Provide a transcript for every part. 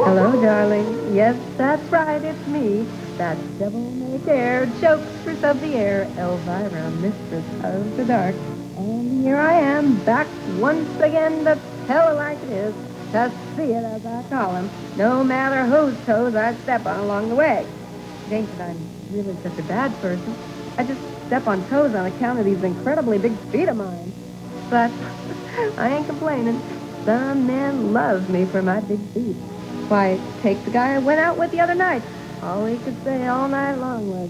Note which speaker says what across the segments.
Speaker 1: Hello, darling. Yes, that's right, it's me. That devil-may-care jokester of the air, Elvira, mistress of the dark. And here I am, back once again to tell it like it is, to see it as I call 'em, no matter whose toes I step on along the way. It ain't that I'm really such a bad person. I just step on toes on account of these incredibly big feet of mine. But I ain't complaining. Some man loves me for my big feet. Why, take the guy I went out with the other night. All he could say all night long was,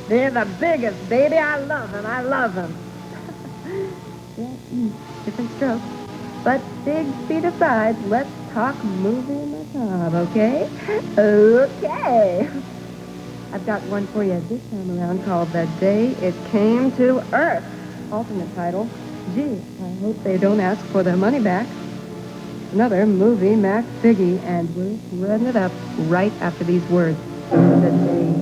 Speaker 1: "They're the biggest, baby. I love him. I love him." Yeah, different strokes. But big feet aside, let's talk movie macabre, okay? Okay. I've got one for you this time around called The Day It Came to Earth. Alternate title, Gee, I hope they don't ask for their money back. Another movie, Mac Figgy, and we're running it up right after these words. The day.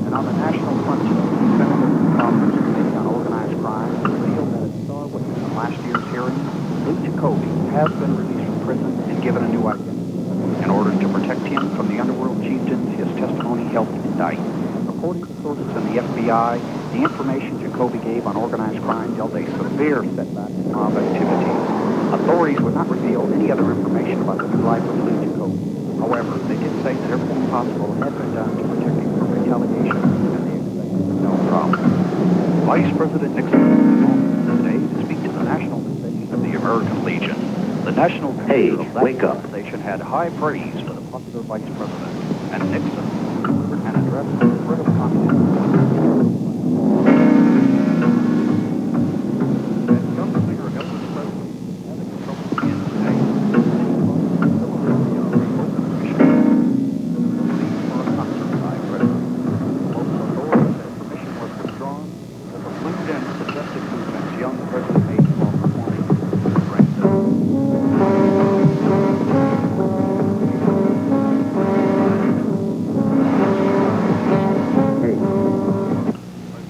Speaker 2: And on the national frontier, Senators and Congress Committee on Organized Crime revealed that a star witness in last year's hearing, Lou Jacoby, has been released from prison and given a new identity. In order to protect him from the underworld chieftains his testimony helped indict. According to sources in the FBI, the information Jacoby gave on organized crime dealt a severe setback in mob activity. Authorities would not reveal any other information about the new life of Lou Jacoby. However, they did say that everything possible had been done to protect him from retaliation, and they expected no problem. Vice President Nixon was today to speak to the national station of the American Legion. The national commander of that
Speaker 3: wake up.
Speaker 2: organization had high praise for the popular vice president, and Nixon delivered an address to the threat of communism.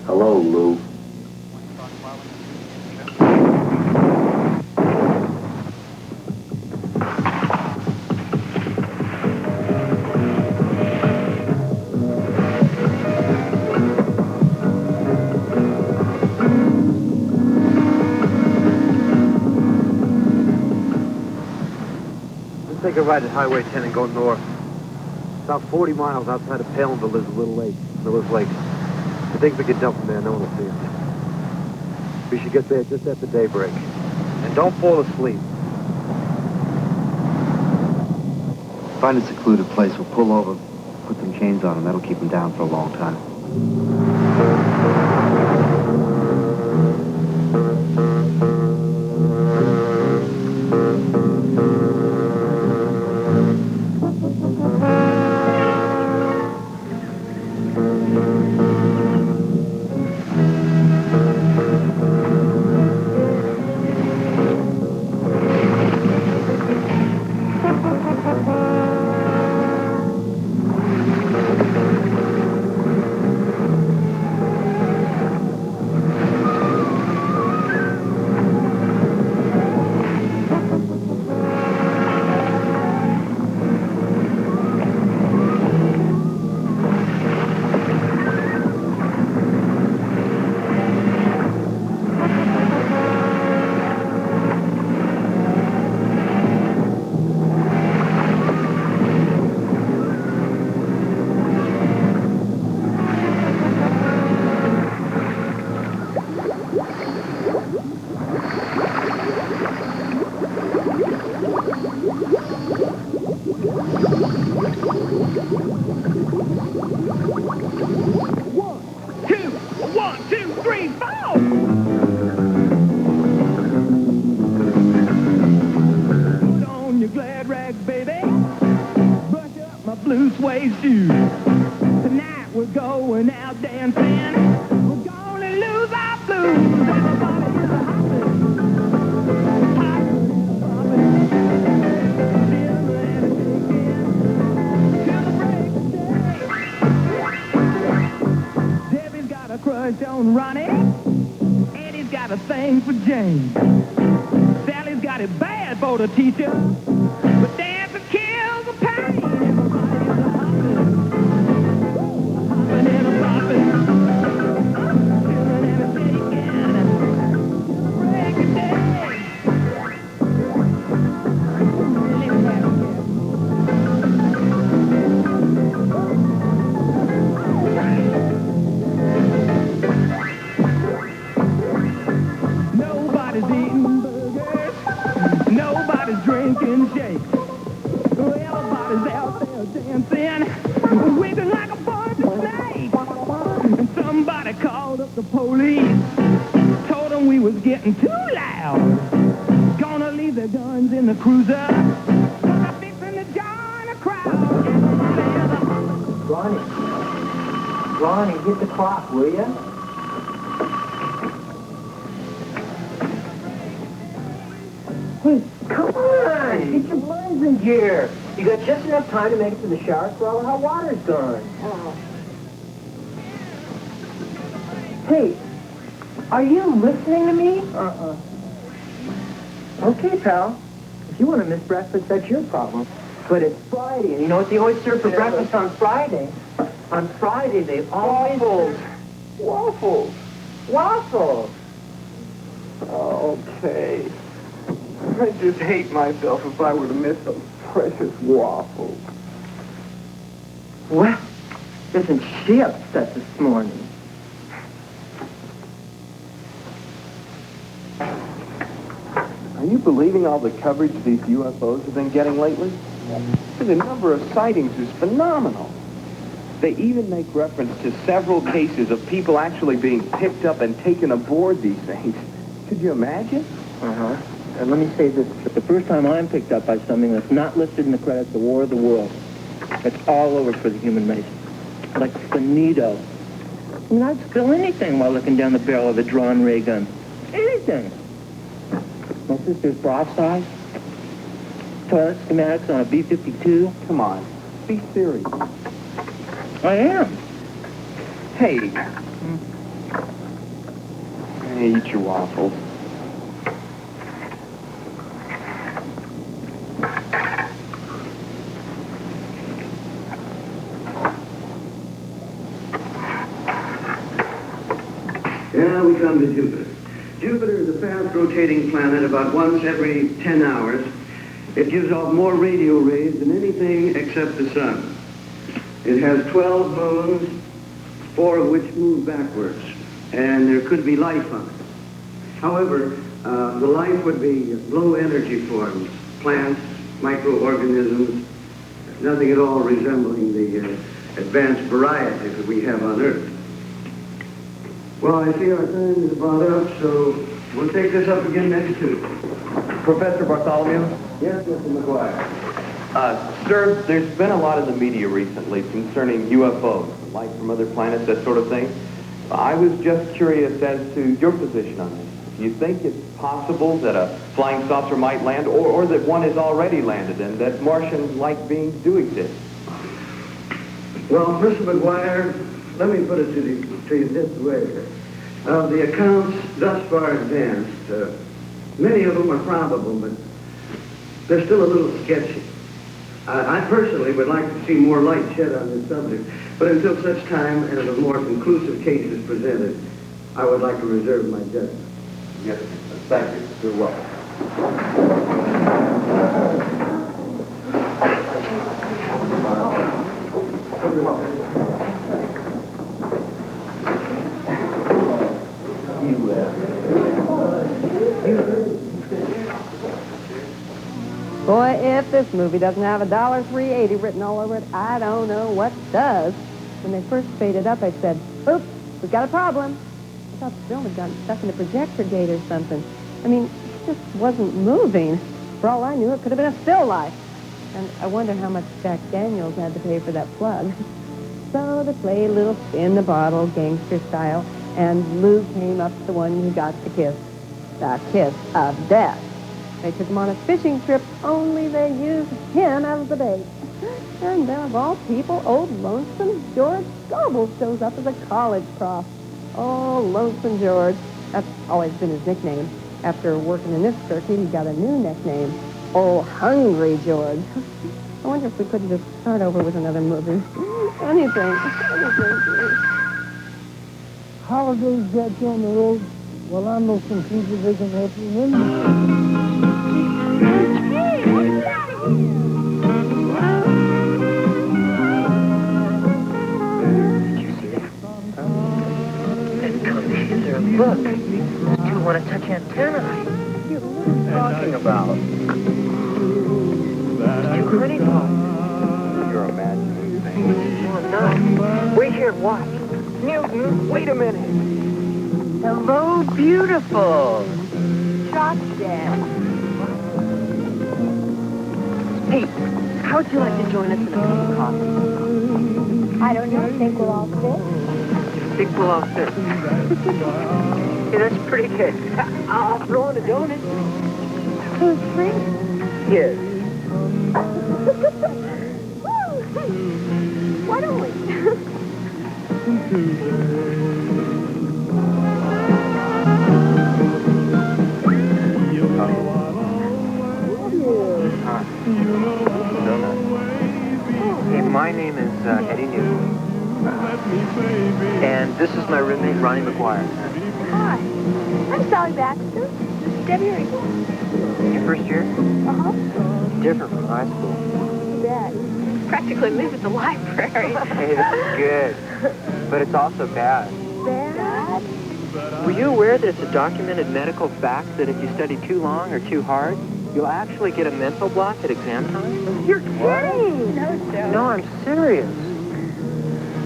Speaker 3: Hello, Lou.
Speaker 4: Let's take a ride at Highway 10 and go north. About 40 miles outside of Palenville is a little lake, Miller's Lake. I think we can dump him there, no one will see us. We should get there just after daybreak. And don't fall asleep.
Speaker 5: Find a secluded place. We'll pull over, put some chains on him. That'll keep him down for a long time.
Speaker 3: Jane. Sally's got it bad for the teacher, but dancing kills the pain. Everybody's a hopping and a bopping, chilling and a shaking, break a day. Nobody's eating burgers, nobody's drinking shakes. Everybody's out there dancing, wiggling like a bunch of snakes. And somebody called up the police, told them we was getting too loud. Gonna leave their guns in the cruiser, gonna fixing to join the crowd.
Speaker 6: Ronnie, hit the clock, will ya? Hey, come on! Get your blinds in gear. You got just enough time to make it to the shower before all the hot water's gone. Hey, are you listening to me? Okay, pal. If you want to miss breakfast, that's your problem. But it's Friday, and you know what they always serve for breakfast on Friday? On Friday, they always... Waffles. Waffles.
Speaker 3: Okay. I'd just hate myself if I were to miss some precious waffles.
Speaker 6: Well, isn't she upset this morning?
Speaker 7: Are you believing all the coverage these UFOs have been getting lately? The number of sightings is phenomenal. They even make reference to several cases of people actually being picked up and taken aboard these things. Could you imagine?
Speaker 6: Uh-huh. And let me say this, it's the first time I'm picked up by something that's not listed in the credits of War of the Worlds. It's all over for the human race. Like finito. I mean, I'd spill anything while looking down the barrel of a drawn ray gun. Anything. My sister's bra size. Toilet schematics on a B-52.
Speaker 7: Come on, be serious.
Speaker 6: I am.
Speaker 7: Hey. Hey, eat your waffles.
Speaker 8: Yeah, we come to Jupiter. Jupiter is a fast-rotating planet about once every 10 hours. It gives off more radio rays than anything except the sun. It has 12 moons, 4 of which move backwards, and there could be life on it. However, the life would be low-energy forms, plants, microorganisms, nothing at all resembling the advanced variety that we have on Earth. Well, I see our time is about up, so we'll take this up again next Tuesday.
Speaker 7: Professor Bartholomew?
Speaker 8: Yes, Mr. McGuire.
Speaker 7: Sir, there's been a lot in the media recently concerning UFOs, life from other planets, that sort of thing. I was just curious as to your position on this. Do you think it's possible that a flying saucer might land, or that one has already landed and that Martian-like beings do exist?
Speaker 8: Well, Mr. McGuire, let me put it to you this way. Of the accounts thus far advanced, many of them are probable, but they're still a little sketchy. I personally would like to see more light shed on this subject, but until such time as a more conclusive case is presented, I would like to reserve my judgment.
Speaker 7: Yes, thank you. You're welcome.
Speaker 1: Boy, if this movie doesn't have $3.80 written all over it, I don't know what does. When they first faded up, I said, oops, we've got a problem. I thought the film had gotten stuck in a projector gate or something. I mean, it just wasn't moving. For all I knew, it could have been a still life. And I wonder how much Jack Daniels had to pay for that plug. So they played a little spin the bottle, gangster style, and Lou came up to the one who got the kiss of death. They took him on a fishing trip, only they used him as the bait. And then, of all people, old Lonesome George Goebel shows up as a college prof. Oh, Lonesome George. That's always been his nickname. After working in this circuit, he got a new nickname, Old Hungry George. I wonder if we couldn't just start over with another movie. Anything.
Speaker 3: Holidays get you on the road. Well, I know some people they can help you in.
Speaker 9: Hey, what's that?
Speaker 6: Did you see that? And come hither, look. Do you want to touch antenna? What are you talking about? Did you honey pot?
Speaker 7: You're imagining things.
Speaker 6: No, I'm not. Wait here and watch. Newton, wait a minute. Hello, beautiful.
Speaker 9: Shot dead.
Speaker 6: Hey, how'd you like to join us in a cup of coffee?
Speaker 9: I don't know. Think we'll all fit?
Speaker 6: Think we'll all fit. Hey, that's pretty good. I'll throw in a donut.
Speaker 9: Who's free?
Speaker 6: Yes.
Speaker 9: Why don't we?
Speaker 6: Hey, my name is Eddie Newton. And this is my roommate, Ronnie McGuire.
Speaker 9: Hi. I'm Sally Baxter. Debbie Riegel.
Speaker 6: Your first year?
Speaker 9: Uh-huh.
Speaker 6: Different from high school.
Speaker 9: Bad. Practically live at the library.
Speaker 6: Hey, that's good. But it's also bad.
Speaker 9: Bad?
Speaker 6: Were you aware that it's a documented medical fact that if you study too long or too hard, you'll actually get a mental block at exam time?
Speaker 9: You're kidding. No joke.
Speaker 6: No, I'm serious.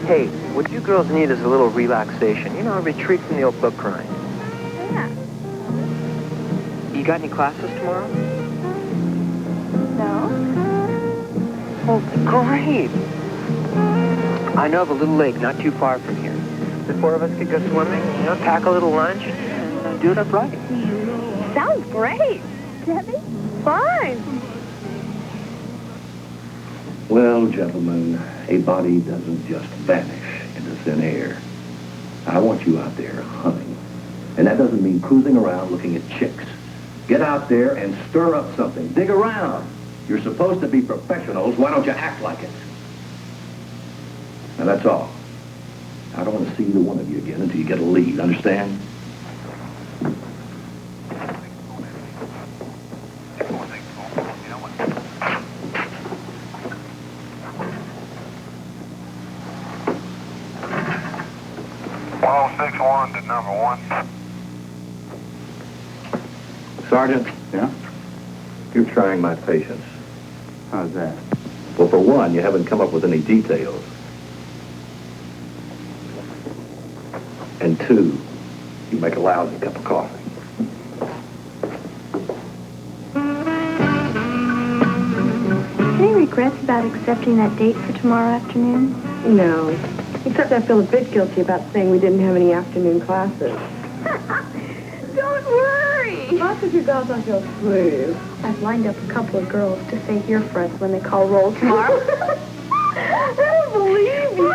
Speaker 6: Hey, what you girls need is a little relaxation. You know, a retreat from the old book grind.
Speaker 9: Yeah.
Speaker 6: You got any classes tomorrow?
Speaker 9: No?
Speaker 6: Oh, great. I know of a little lake not too far from here. The four of us could go swimming, you know, pack a little lunch, and do it up right.
Speaker 9: Sounds great. Debbie? Fine.
Speaker 10: Well, gentlemen, a body doesn't just vanish into thin air. I want you out there hunting. And that doesn't mean cruising around looking at chicks. Get out there and stir up something. Dig around. You're supposed to be professionals. Why don't you act like it? Now, that's all. I don't want to see either one of you again until you get a lead. Understand?
Speaker 11: To number 1.
Speaker 10: Sergeant?
Speaker 11: Yeah?
Speaker 10: You're trying my patience.
Speaker 11: How's that?
Speaker 10: Well, for one, you haven't come up with any details. And two, you make a lousy cup of coffee.
Speaker 9: Any regrets about accepting that date for tomorrow afternoon?
Speaker 1: No. Except I feel a bit guilty about saying we didn't have any afternoon classes.
Speaker 9: Don't worry.
Speaker 1: Not that you guys aren't your sleeves.
Speaker 9: I've lined up a couple of girls to say here for us when they call roll tomorrow.
Speaker 1: I don't believe you.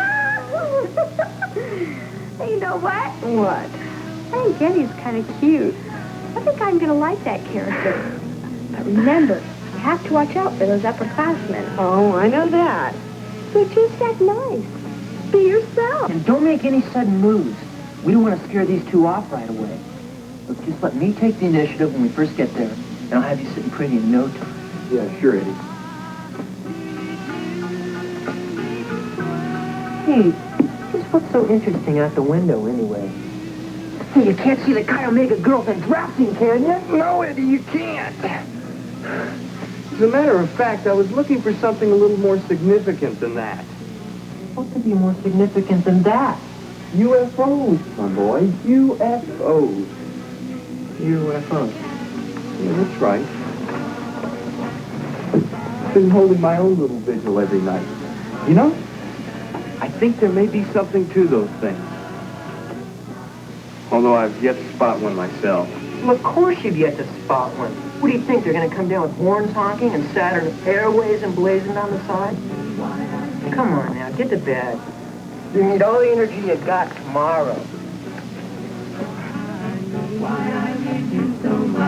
Speaker 9: Hey, you know what?
Speaker 1: What?
Speaker 9: I think Getty's kind of cute. I think I'm going to like that character. But remember, you have to watch out for those upperclassmen.
Speaker 1: Oh, I know that.
Speaker 9: So just act nice. Be yourself.
Speaker 6: And don't make any sudden moves. We don't want to scare these two off right away. Look, just let me take the initiative when we first get there, and I'll have you sitting pretty in no time.
Speaker 10: Yeah, sure, Eddie.
Speaker 6: Hey, just what's so interesting out the window, anyway? Hey, you can't see the Chi Omega girls undressing, can you?
Speaker 3: No, Eddie, you can't. As a matter of fact, I was looking for something a little more significant than that.
Speaker 6: What could be more significant than that?
Speaker 3: UFOs, my boy. UFOs.
Speaker 6: UFOs.
Speaker 3: Yeah, that's right. I've been holding my own little vigil every night. You know, I think there may be something to those things. Although I've yet to spot one myself.
Speaker 6: Well, of course you've yet to spot one. What do you think? They're going to come down with horns honking and Saturn Airways emblazoned on the side? Come on now, get to bed. You need all the energy you got tomorrow.
Speaker 3: Why I need you so much.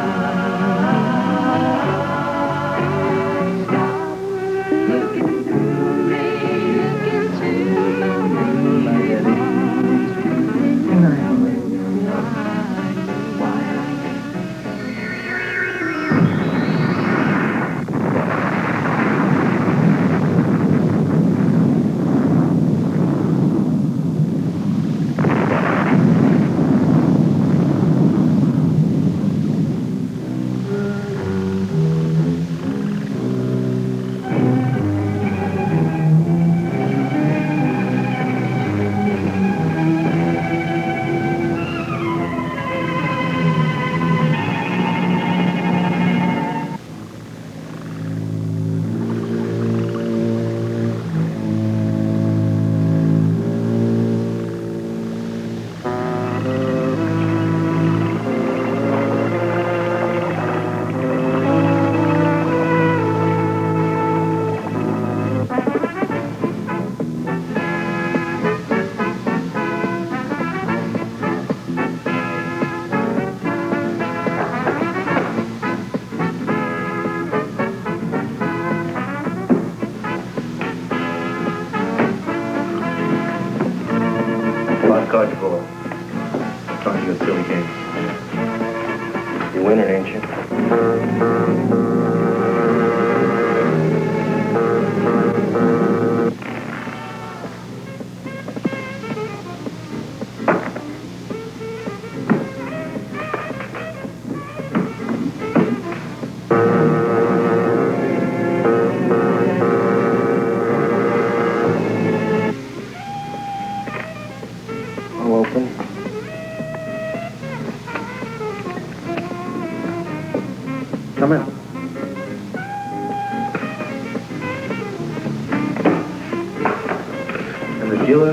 Speaker 5: Miss Sheila.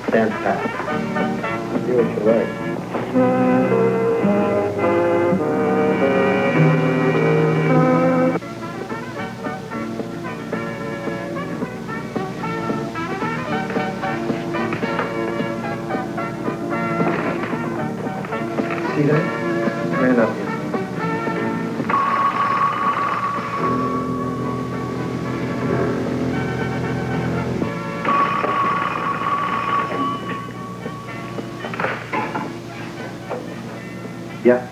Speaker 5: Stand pat. Do what you like. See that? Stand up here. Yeah.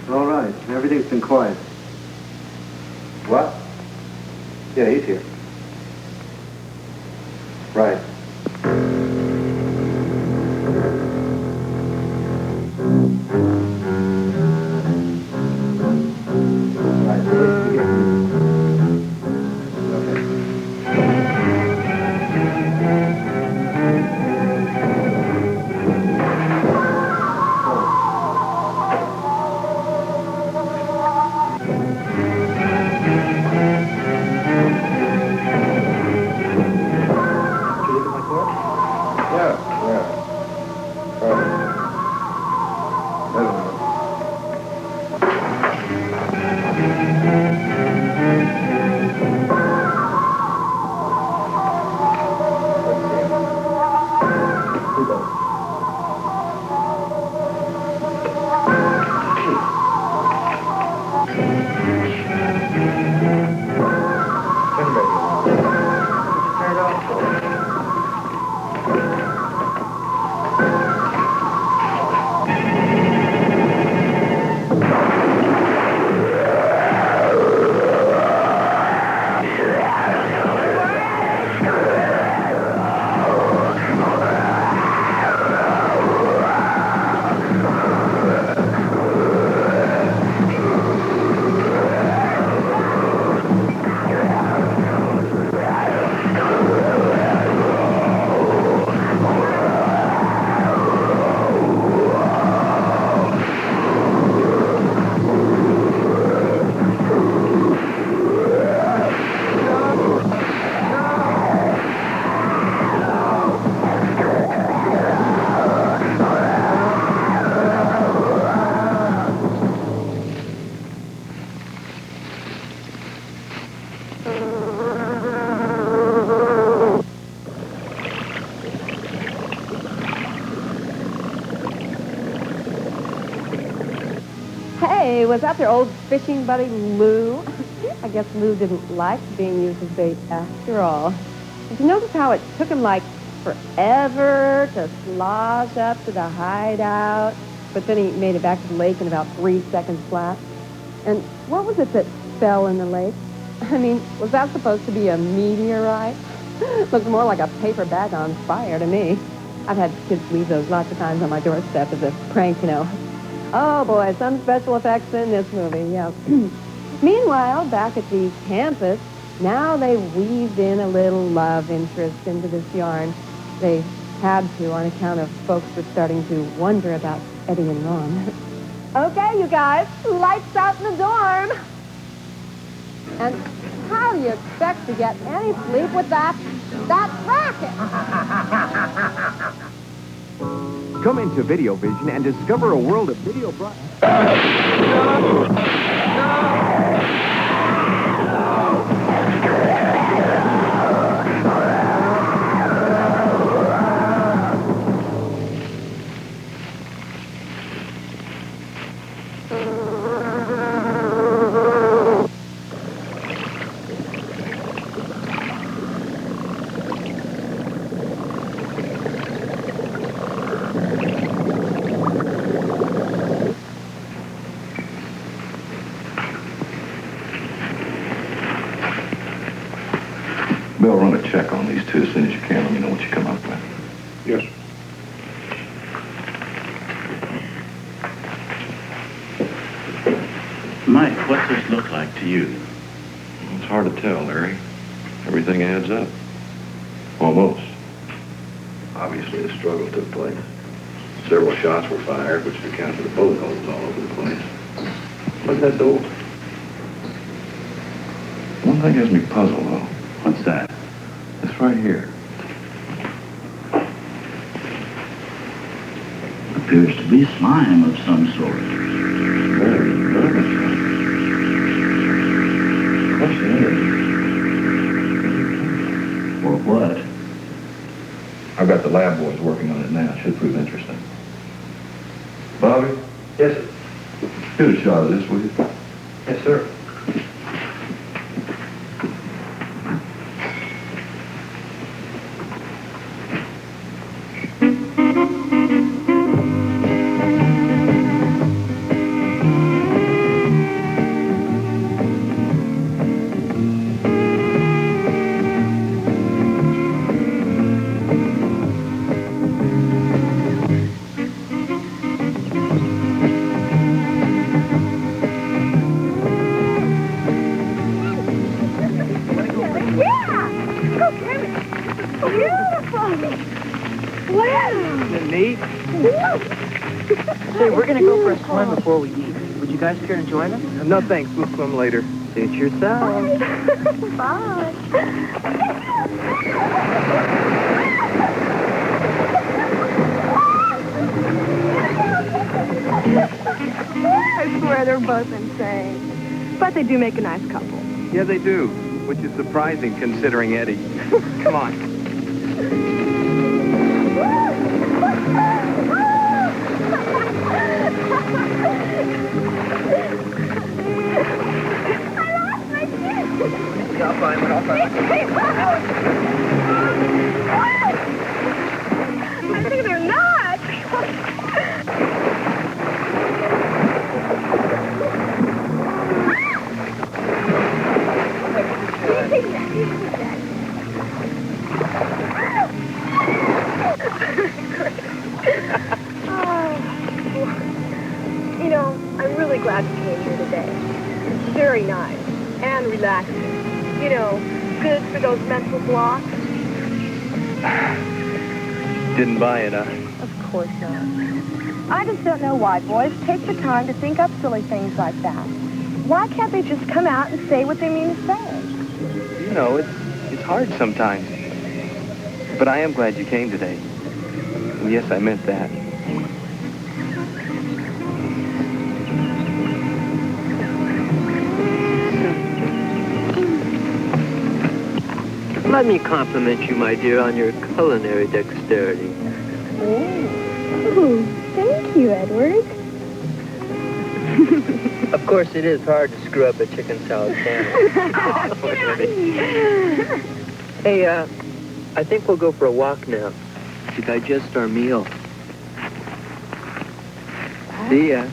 Speaker 5: All right. Everything's been quiet. What? Yeah, he's here. Right. Right. Release the gate. Okay.
Speaker 1: Hey, was that their old fishing buddy, Lou? I guess Lou didn't like being used as bait after all. Did you notice how it took him, like, forever to slosh up to the hideout? But then he made it back to the lake in about 3 seconds flat. And what was it that fell in the lake? I mean, was that supposed to be a meteorite? Looks more like a paper bag on fire to me. I've had kids leave those lots of times on my doorstep as a prank, you know. Oh, boy, some special effects in this movie, yeah. Meanwhile, back at the campus, now they weaved in a little love interest into this yarn. They had to on account of folks were starting to wonder about Eddie and Ron. Okay, you guys, lights out in the dorm. And how do you expect to get any sleep with that racket?
Speaker 12: Come into Video Vision and discover a world of video
Speaker 10: Bill, run a check on these two as soon as you can. Let me know what you come up with.
Speaker 11: Yes.
Speaker 13: Mike, what's this look like to you?
Speaker 10: It's hard to tell, Larry. Everything adds up. Almost. Obviously, a struggle took place. Several shots were fired, which accounts for the bullet holes all over the place. Look at that door. One thing has me puzzled, though.
Speaker 13: What's that?
Speaker 10: The right here.
Speaker 13: Appears to be slime of some sort.
Speaker 10: Very nervous. What's in it?
Speaker 13: Or what?
Speaker 10: I've got the lab boys working on it now. It should prove interesting. Bobby?
Speaker 8: Yes, sir.
Speaker 10: Get a shot of this, will you?
Speaker 8: Yes, sir.
Speaker 6: Say, we're gonna go for a swim before we eat. Would you guys care to join us?
Speaker 4: No, thanks. We'll swim later.
Speaker 6: Suit yourself.
Speaker 9: Bye. I swear they're both insane. But they do make a nice couple.
Speaker 12: Yeah, they do, which is surprising considering Eddie. Come on.
Speaker 9: I think they're nuts. You know, I'm really glad you came here today. It's very nice and relaxing. You know, good for those mental blocks.
Speaker 12: Didn't buy it, huh?
Speaker 9: Of course not. I just don't know why boys take the time to think up silly things like that. Why can't they just come out and say what they mean to say?
Speaker 12: You know, it's hard sometimes. But I am glad you came today. And yes, I meant that.
Speaker 14: Let me compliment you, my dear, on your culinary dexterity.
Speaker 9: Oh, thank you, Edward.
Speaker 14: Of course, it is hard to screw up a chicken salad sandwich. Hey, I think we'll go for a walk now to digest our meal. See ya.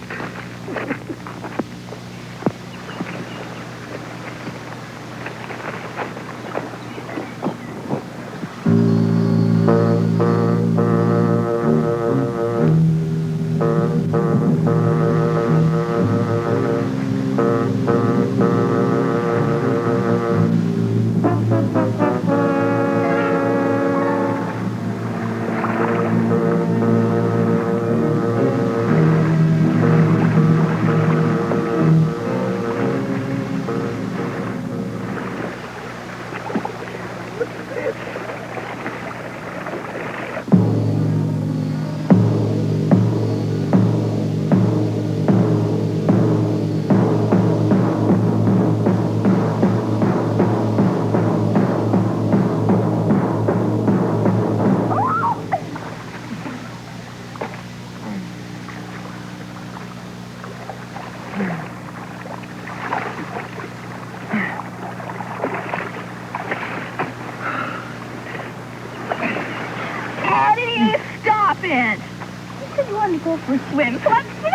Speaker 9: Eddie, stop it! You said you wanted to go for a swim, so let's swim!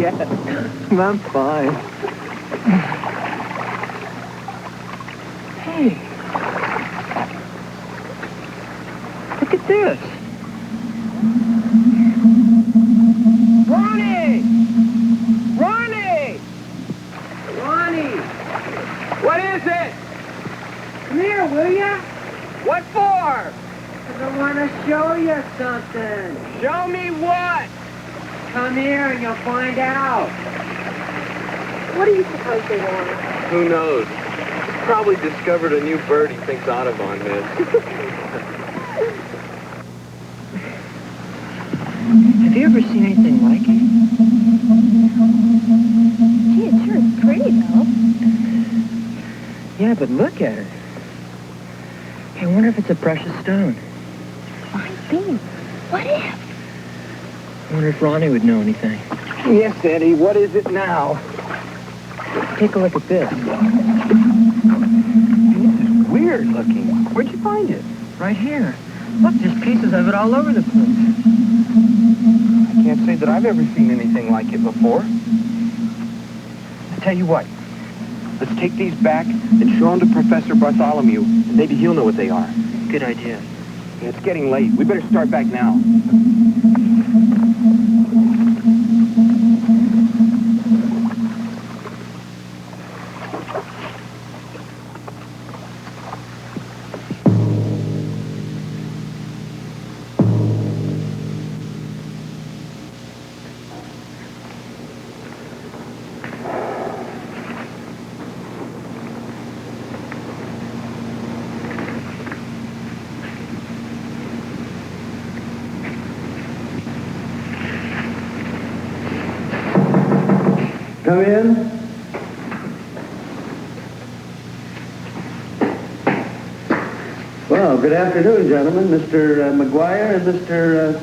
Speaker 6: Yes, I'm fine. Hey. Look at this. Ronnie! Ronnie! Ronnie! What is it? Come here, will ya? What for? Because I want to show you something. Show me what?
Speaker 15: Come here and you'll find out.
Speaker 9: What do you suppose they want?
Speaker 12: Who knows? He's probably discovered a new bird he thinks Audubon missed.
Speaker 14: Have you ever seen anything like it?
Speaker 9: Gee, it sure is pretty, though.
Speaker 14: Yeah, but look at it. Hey, I wonder if it's a precious stone.
Speaker 9: Might be. What if?
Speaker 14: I wonder if Ronnie would know anything.
Speaker 12: Yes, Eddie, what is it now?
Speaker 14: Take a look at this.
Speaker 12: This is weird looking. Where'd you find it?
Speaker 14: Right here. Look, there's pieces of it all over the place.
Speaker 12: I can't say that I've ever seen anything like it before. I tell you what, let's take these back and show them to Professor Bartholomew, and maybe he'll know what they are.
Speaker 14: Good idea.
Speaker 12: Yeah, it's getting late. We better start back now.
Speaker 8: Come in. Well, good afternoon, gentlemen. Mr. McGuire and Mr.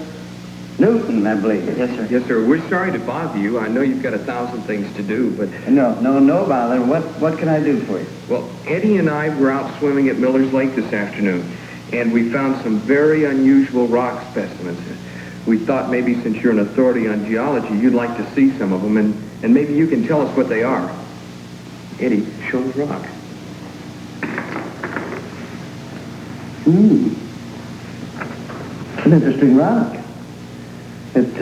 Speaker 8: Newton, I believe.
Speaker 12: Yes, sir. Yes, sir. We're sorry to bother you. I know you've got 1,000 things to do, but...
Speaker 8: No bother. What can I do for you?
Speaker 12: Well, Eddie and I were out swimming at Miller's Lake this afternoon, and we found some very unusual rock specimens. We thought maybe since you're an authority on geology, you'd like to see some of them, and maybe you can tell us what they are. Eddie, show the rock.
Speaker 8: An interesting rock. It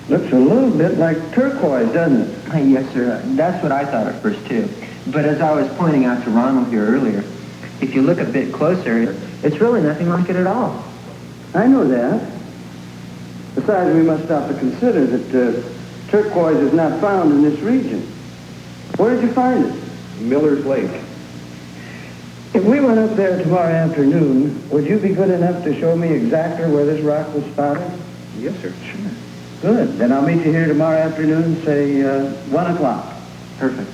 Speaker 8: looks a little bit like turquoise, doesn't it?
Speaker 6: Yes, sir. That's what I thought at first, too. But as I was pointing out to Ronald here earlier, if you look a bit closer, it's really nothing like it at all.
Speaker 8: I know that. Besides, we must stop to consider that turquoise is not found in this region. Where did you find it?
Speaker 12: Miller's Lake.
Speaker 8: If we went up there tomorrow afternoon, would you be good enough to show me exactly where this rock was spotted?
Speaker 12: Yes, sir. Sure.
Speaker 8: Good. Then I'll meet you here tomorrow afternoon, say 1 o'clock.
Speaker 6: Perfect.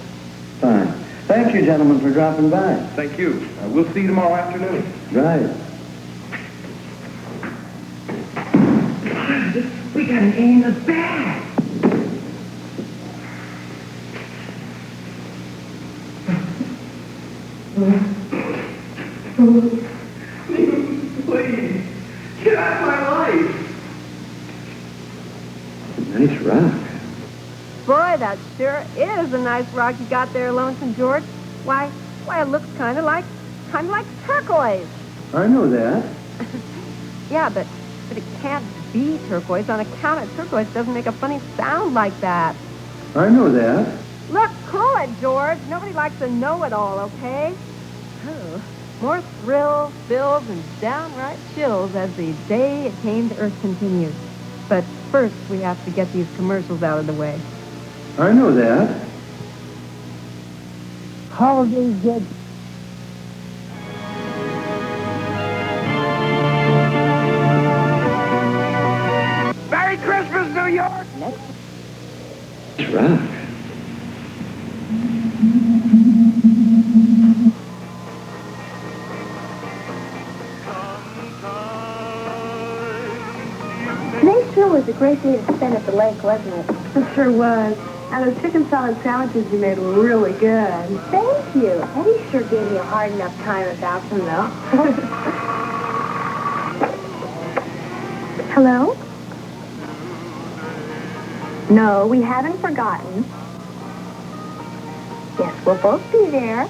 Speaker 8: Fine. Thank you, gentlemen, for dropping by.
Speaker 12: Thank you. We'll see you tomorrow afternoon.
Speaker 8: Right.
Speaker 15: We got an A in the bag. Please, get out of my life.
Speaker 8: Nice rock.
Speaker 1: Boy, that sure is a nice rock you got there, Lonesome George. Why, it looks kind of like turquoise.
Speaker 8: I know that.
Speaker 1: Yeah, but it can't be turquoise on account of turquoise doesn't make a funny sound like that.
Speaker 8: I know that.
Speaker 1: Look, cool it, George. Nobody likes to know it all, okay? Oh, more thrills, thrills, and downright chills as the day it came to Earth continues. But first, we have to get these commercials out of the way.
Speaker 8: I know that.
Speaker 1: Holidays get...
Speaker 15: Merry Christmas, New York!
Speaker 8: Nice rock.
Speaker 9: Today sure was a great day to spend at the lake, wasn't it? It sure was. And those chicken salad sandwiches you made were really good. Thank you. Eddie sure gave me a hard enough time about them, though. Hello? No, we haven't forgotten. Yes, we'll both be there.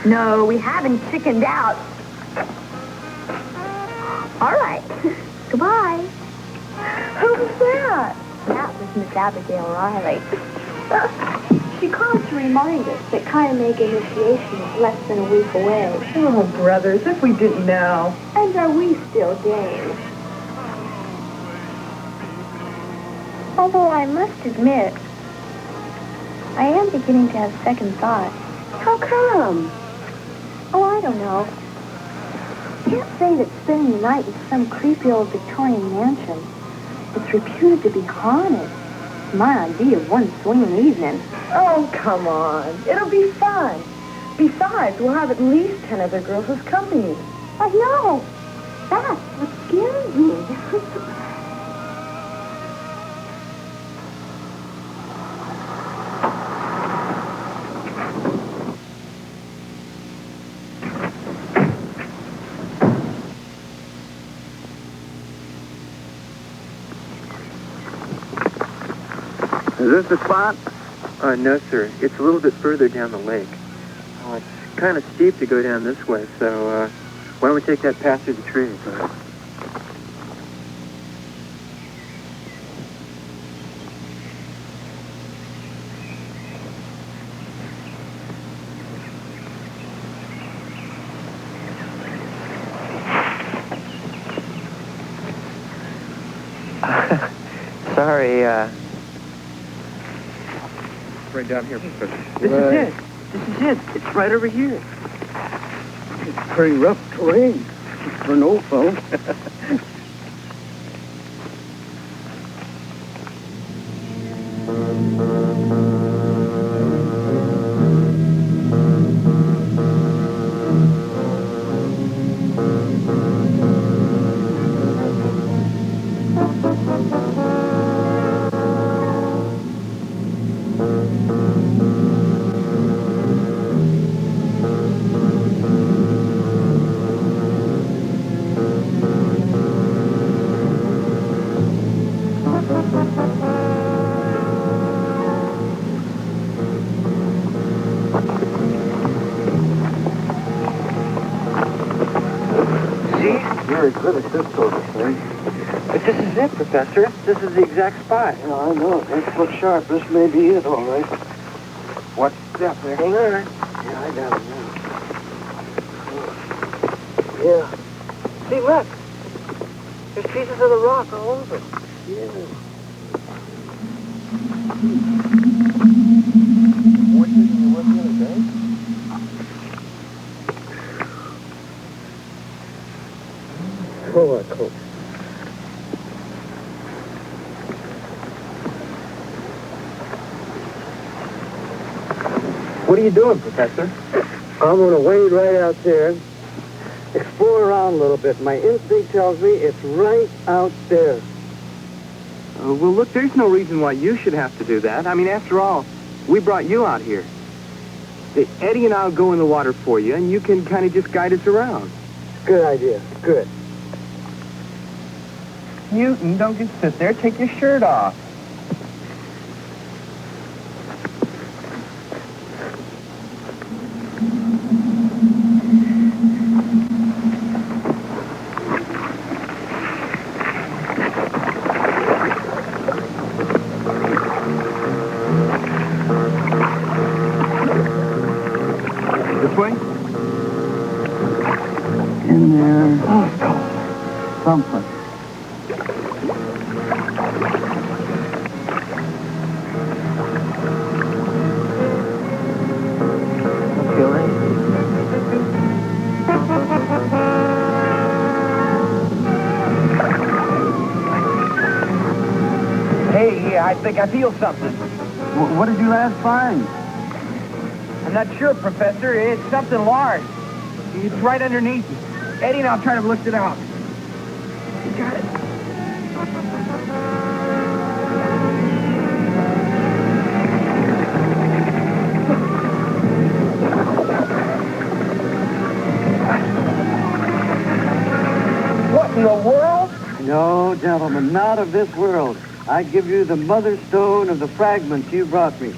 Speaker 9: No, we haven't chickened out. All right. Goodbye. Who was that? That was Miss Abigail Riley. She called to remind us that Kayamek initiation is less than a week away.
Speaker 1: Oh, brothers, if we didn't know.
Speaker 9: And are we still game? Although I must admit, I am beginning to have second thoughts.
Speaker 1: How come?
Speaker 9: Oh, I don't know. Can't say that spending the night in some creepy old Victorian mansion that's reputed to be haunted is my idea of one swinging evening.
Speaker 1: Oh, come on. It'll be fun. Besides, we'll have at least 10 other girls as company.
Speaker 9: I know. That's what scares me.
Speaker 2: Is this the spot?
Speaker 14: No, sir. It's a little bit further down the lake. It's kind of steep to go down this way, so why don't we take that path through the trees? Sorry,
Speaker 12: Right down here, Professor.
Speaker 6: This is it. This is it. It's right over here. It's pretty rough terrain for an old phone.
Speaker 2: Very good at this sort of thing.
Speaker 14: But this is it, Professor. This is the exact spot.
Speaker 2: Yeah, I know. Let's look sharp. This may be it, all right.
Speaker 14: Watch the step there.
Speaker 2: Hang on. Yeah, I got it now. Yeah.
Speaker 14: See, look. There's pieces of the rock all over.
Speaker 2: Yeah.
Speaker 14: More than there was the other day?
Speaker 2: Cool.
Speaker 14: What are you doing, Professor?
Speaker 2: I'm going to wade right out there, explore around a little bit. My instinct tells me it's right out there.
Speaker 12: Well, look, there's no reason why you should have to do that. I mean, after all, we brought you out here. Eddie and I'll go in the water for you, and you can kind of just guide us around.
Speaker 2: Good idea. Good.
Speaker 12: Newton, don't just sit there. Take your shirt off. This way?
Speaker 2: In there. Oh, someplace.
Speaker 15: Hey, I think I feel something.
Speaker 2: What did you last find?
Speaker 15: I'm not sure, Professor. It's something large. It's right underneath you. Eddie and I'll try to lift it out. You got it. What in the world?
Speaker 2: No, gentlemen, not of this world. I give you the mother stone of the fragments you brought me.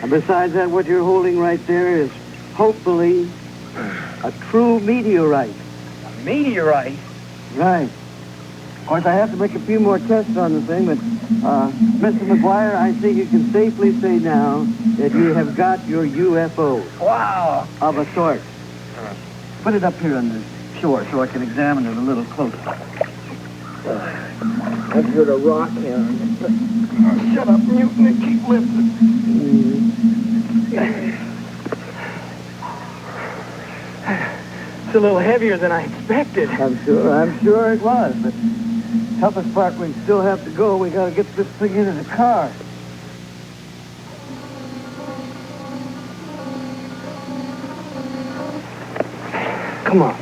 Speaker 2: And besides that, what you're holding right there is, hopefully, a true meteorite.
Speaker 15: A meteorite?
Speaker 2: Right. Of course, I have to make a few more tests on the thing, but, Mr. McGuire, I think you can safely say now that you have got your UFO.
Speaker 15: Wow.
Speaker 2: Of a sort. Put it up here on the shore so I can examine it a little closer.
Speaker 6: I've heard a rock hound.
Speaker 15: Shut up, Newton, and keep lifting. It's a little heavier than I expected.
Speaker 6: I'm sure it was, but toughest part we still have to go. We gotta get this thing into the car. Come on.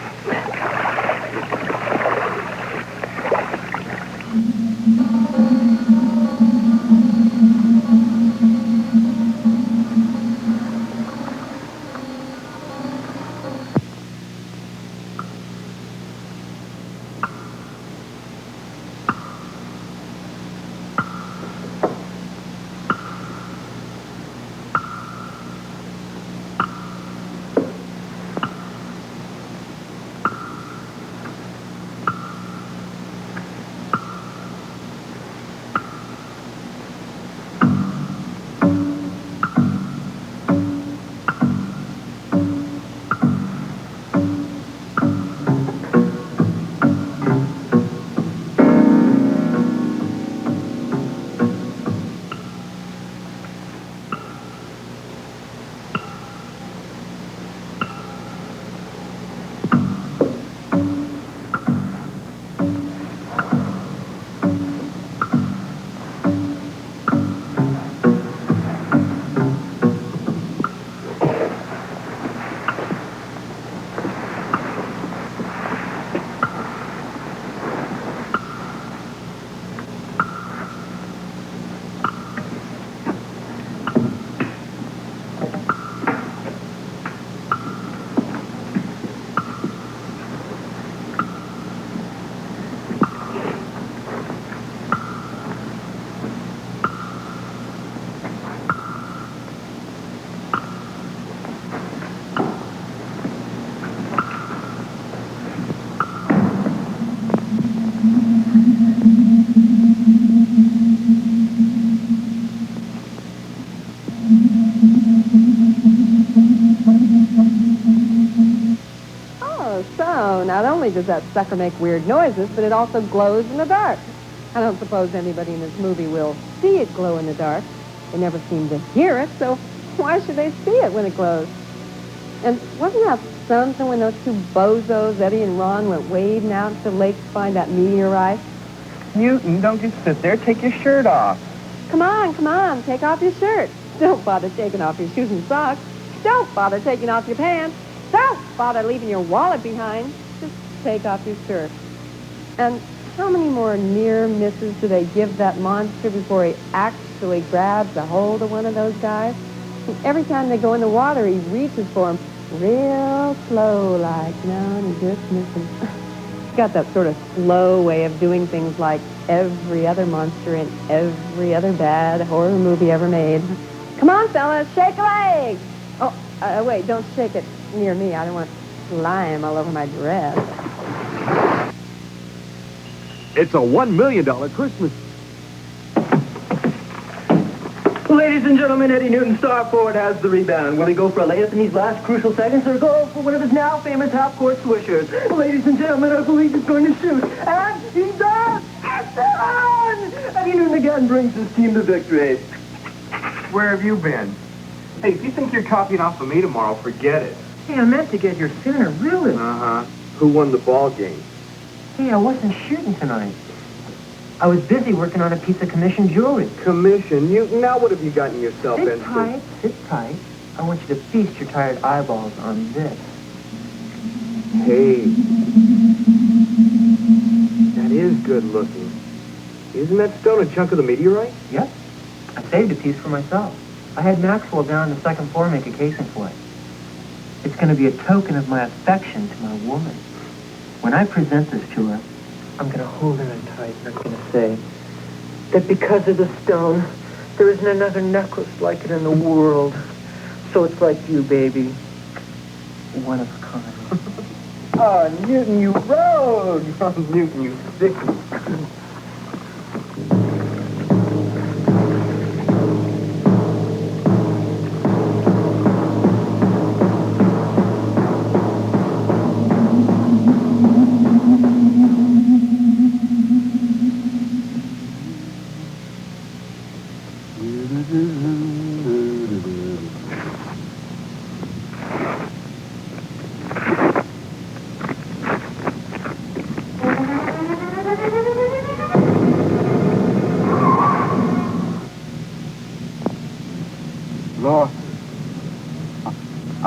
Speaker 1: Oh, so not only does that sucker make weird noises, but it also glows in the dark. I don't suppose anybody in this movie will see it glow in the dark. They never seem to hear it, so why should they see it when it glows? And wasn't that something when those two bozos, Eddie and Ron, went wading out to the lake to find that meteorite?
Speaker 15: Newton, don't just sit there. Take your shirt off.
Speaker 1: Come on, take off your shirt. Don't bother taking off your shoes and socks. Don't bother taking off your pants. Don't bother leaving your wallet behind. Just take off your shirt. And how many more near misses do they give that monster before he actually grabs a hold of one of those guys? And every time they go in the water, he reaches for him real slow like, and he just misses. He's got that sort of slow way of doing things like every other monster in every other bad horror movie ever made. Come on, fellas, shake a leg! Oh, wait, don't shake it near me. I don't want slime all over my dress.
Speaker 4: It's a $1 million Christmas.
Speaker 6: Ladies and gentlemen, Eddie Newton, star forward, has the rebound. Will he go for a layup in these last crucial seconds or go for one of his now famous half-court swishers? Ladies and gentlemen, I believe he's going to shoot. And he does! Excellent! Eddie Newton again brings his team to victory.
Speaker 12: Where have you been? Hey, if you think you're copying off of me tomorrow, forget it.
Speaker 6: Hey, I meant to get your center, really.
Speaker 12: Uh-huh. Who won the ball game?
Speaker 6: Hey, I wasn't shooting tonight. I was busy working on a piece of commissioned jewelry.
Speaker 12: Commission? Now what have you gotten yourself into?
Speaker 6: Sit tight. I want you to feast your tired eyeballs on this.
Speaker 12: Hey. That is good looking. Isn't that stone a chunk of the meteorite?
Speaker 6: Yep. I saved a piece for myself. I had Maxwell down on the second floor make a casing for it. It's going to be a token of my affection to my woman. When I present this to her, I'm going to hold her in tight and I'm going to say that because of the stone, there isn't another necklace like it in the world. So it's like you, baby. One of a kind.
Speaker 12: Oh, Newton, you rode! Oh, Newton, you sickly.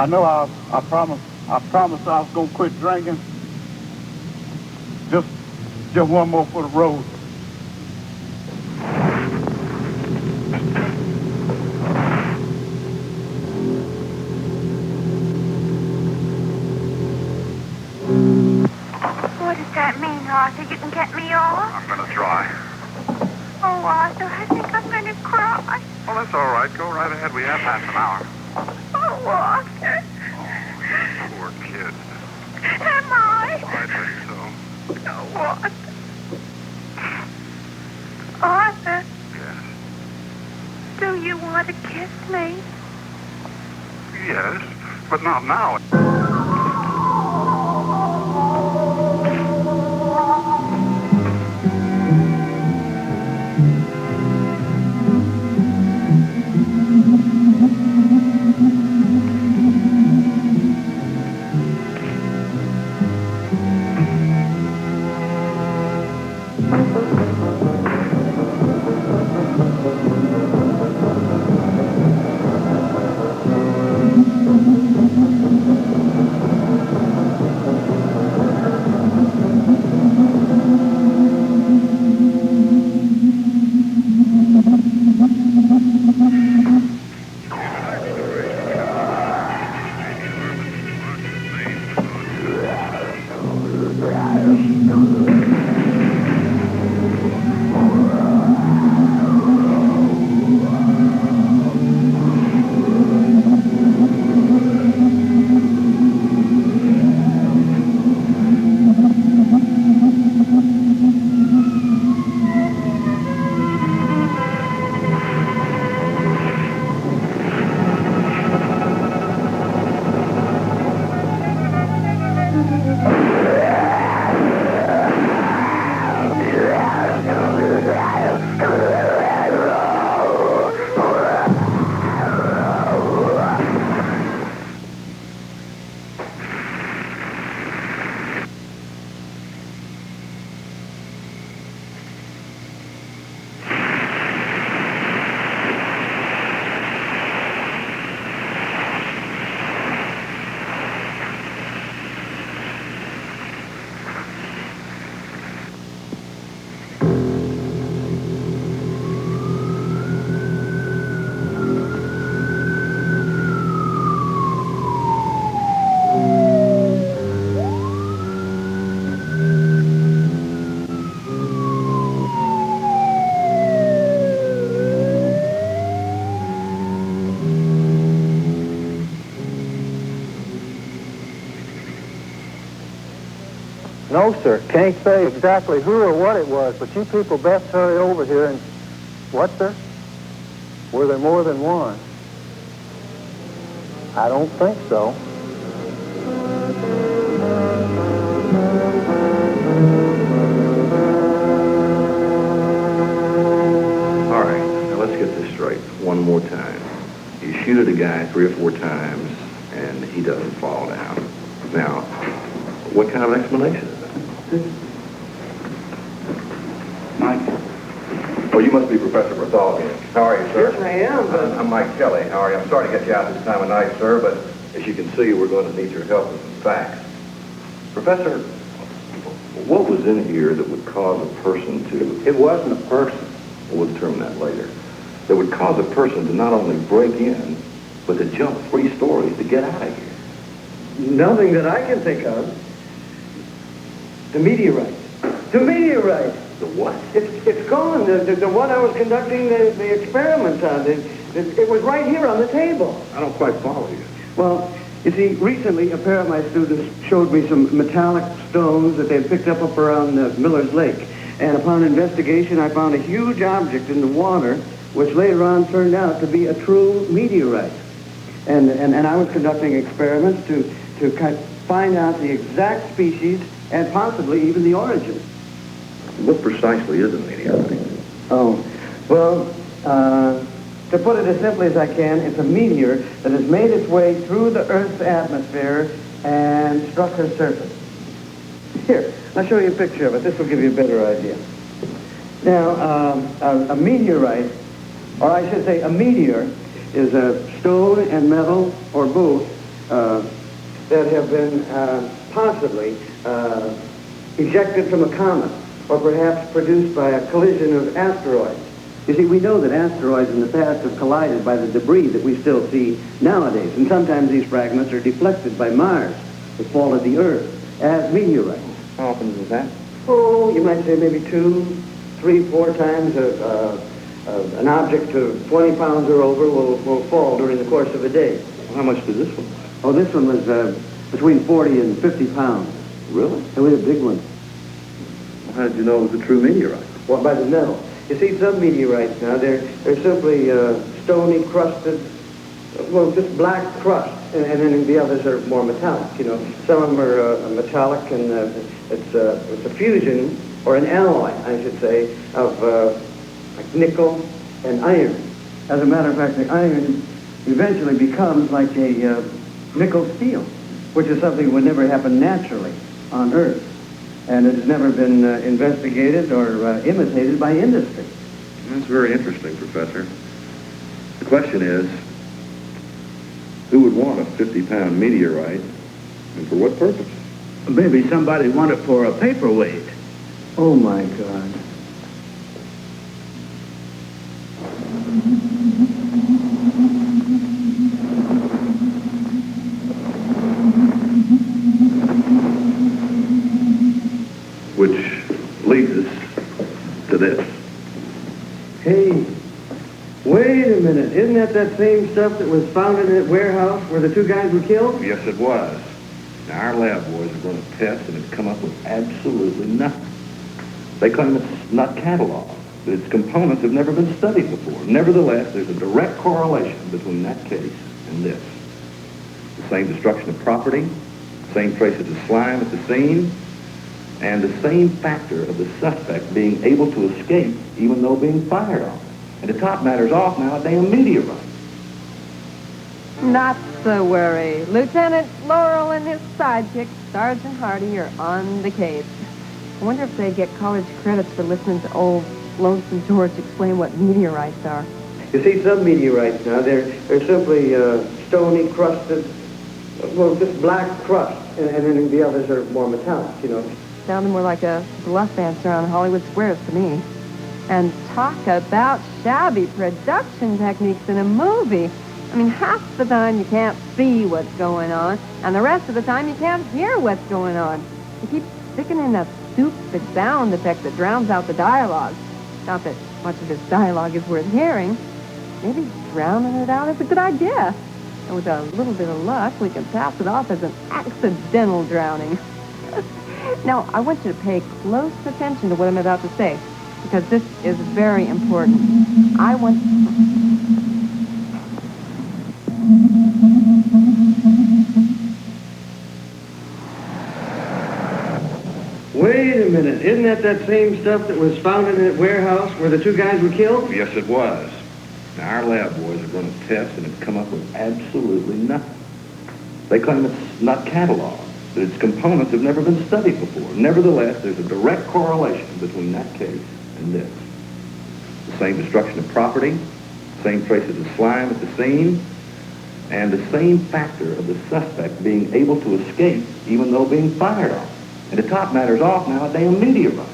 Speaker 11: I know I promised I was gonna quit drinking. Just one more for the road.
Speaker 16: What does that mean, Arthur? You can get me off?
Speaker 11: I'm gonna try.
Speaker 16: Oh, Arthur, I think I'm going to cry.
Speaker 11: Well, that's all right. Go right ahead. We have half an hour.
Speaker 16: Oh, Arthur.
Speaker 11: Poor kid.
Speaker 16: Am I?
Speaker 11: I think so.
Speaker 16: Oh, Arthur. Arthur,
Speaker 11: Yes.
Speaker 16: do you want to kiss me?
Speaker 11: Yes, but not now.
Speaker 14: No, sir. Can't say exactly who or what it was, but you people best hurry over here and... What, sir? Were there more than one? I don't think so.
Speaker 10: All right, now let's get this straight one more time. You shoot at a guy 3 or 4 times, and he doesn't fall down. Now, what kind of explanation is that? Mike? Oh, you must be Professor Bartholomew. How are you, sir?
Speaker 8: Yes, I am, but...
Speaker 10: I'm Mike Kelly. How are you? I'm sorry to get you out this time of night, sir, but as you can see, we're going to need your help with some facts. Professor, what was in here that would cause a person to...
Speaker 8: It wasn't a person.
Speaker 10: We'll determine that later. That would cause a person to not only break in, but to jump 3 stories to get out of here.
Speaker 8: Nothing that I can think of. The meteorite. The meteorite.
Speaker 10: The what?
Speaker 8: It's gone. The one I was conducting the experiment on. It was right here on the table.
Speaker 10: I don't quite follow you.
Speaker 8: Well, you see, recently a pair of my students showed me some metallic stones that they had picked up around Miller's Lake. And upon investigation, I found a huge object in the water, which later on turned out to be a true meteorite. And I was conducting experiments to find out the exact species and possibly even the origin.
Speaker 10: What precisely is a meteorite?
Speaker 8: Oh, well, to put it as simply as I can, it's a meteor that has made its way through the Earth's atmosphere and struck her surface. Here, I'll show you a picture of it. This will give you a better idea. Now, a meteorite, or I should say a meteor, is a stone and metal, or both, that have been possibly ejected from a comet, or perhaps produced by a collision of asteroids. You see, we know that asteroids in the past have collided by the debris that we still see nowadays, and sometimes these fragments are deflected by Mars, that fall to the Earth, as meteorites.
Speaker 10: How often is that?
Speaker 8: Oh, you might say maybe 2, 3, 4 times an object of 20 pounds or over will fall during the course of a day.
Speaker 10: Well, how much did this one weigh?
Speaker 8: Oh, this one was between 40 and 50 pounds.
Speaker 10: Really?
Speaker 8: It was a big one.
Speaker 10: Well, how did you know it was a true meteorite?
Speaker 8: Well, by the metal. You see, some meteorites now, they're simply stony, crusted, well, just black crust, and then the others are more metallic, you know. Some of them are metallic, and it's a fusion, or an alloy, I should say, of like nickel and iron. As a matter of fact, the iron eventually becomes like a nickel steel, which is something that would never happen naturally on Earth. And it has never been investigated or imitated by industry.
Speaker 10: That's very interesting, Professor. The question is, who would want a 50-pound meteorite, and for what purpose?
Speaker 13: Maybe somebody wanted it for a paperweight.
Speaker 8: Oh, my God.
Speaker 10: Which leads us to this.
Speaker 8: Hey, wait a minute. Isn't that same stuff that was found in that warehouse where the 2 guys were killed?
Speaker 10: Yes, it was. Now, our lab boys are going to test and have come up with absolutely nothing. They claim it's not cataloged, that its components have never been studied before. Nevertheless, there's a direct correlation between that case and this. The same destruction of property, same traces of slime at the scene, and the same factor of the suspect being able to escape even though being fired on. And to top matters off now, a damn meteorite.
Speaker 1: Not to worry. Lieutenant Laurel and his sidekick, Sergeant Hardy, are on the case. I wonder if they get college credits for listening to old Lonesome George explain what meteorites are.
Speaker 8: You see, some meteorites now, they're simply stony, crusted, well, just black crust, and then the others are more metallic, you know.
Speaker 1: Sounded more like a bluff dancer on Hollywood Squares to me. And talk about shabby production techniques in a movie. I mean, half the time you can't see what's going on, and the rest of the time you can't hear what's going on. You keep sticking in that stupid sound effect that drowns out the dialogue. Not that much of this dialogue is worth hearing. Maybe drowning it out is a good idea. And with a little bit of luck, we can pass it off as an accidental drowning. Now, I want you to pay close attention to what I'm about to say, because this is very important. I want...
Speaker 8: Wait a minute. Isn't that same stuff that was found in that warehouse where the 2 guys were killed?
Speaker 10: Yes, it was. Now, our lab boys are going to test and have come up with absolutely nothing. They claim it's not cataloged, that its components have never been studied before. Nevertheless, there's a direct correlation between that case and this. The same destruction of property, same traces of slime at the scene, and the same factor of the suspect being able to escape even though being fired on. And to top matters off now, a damn meteorite.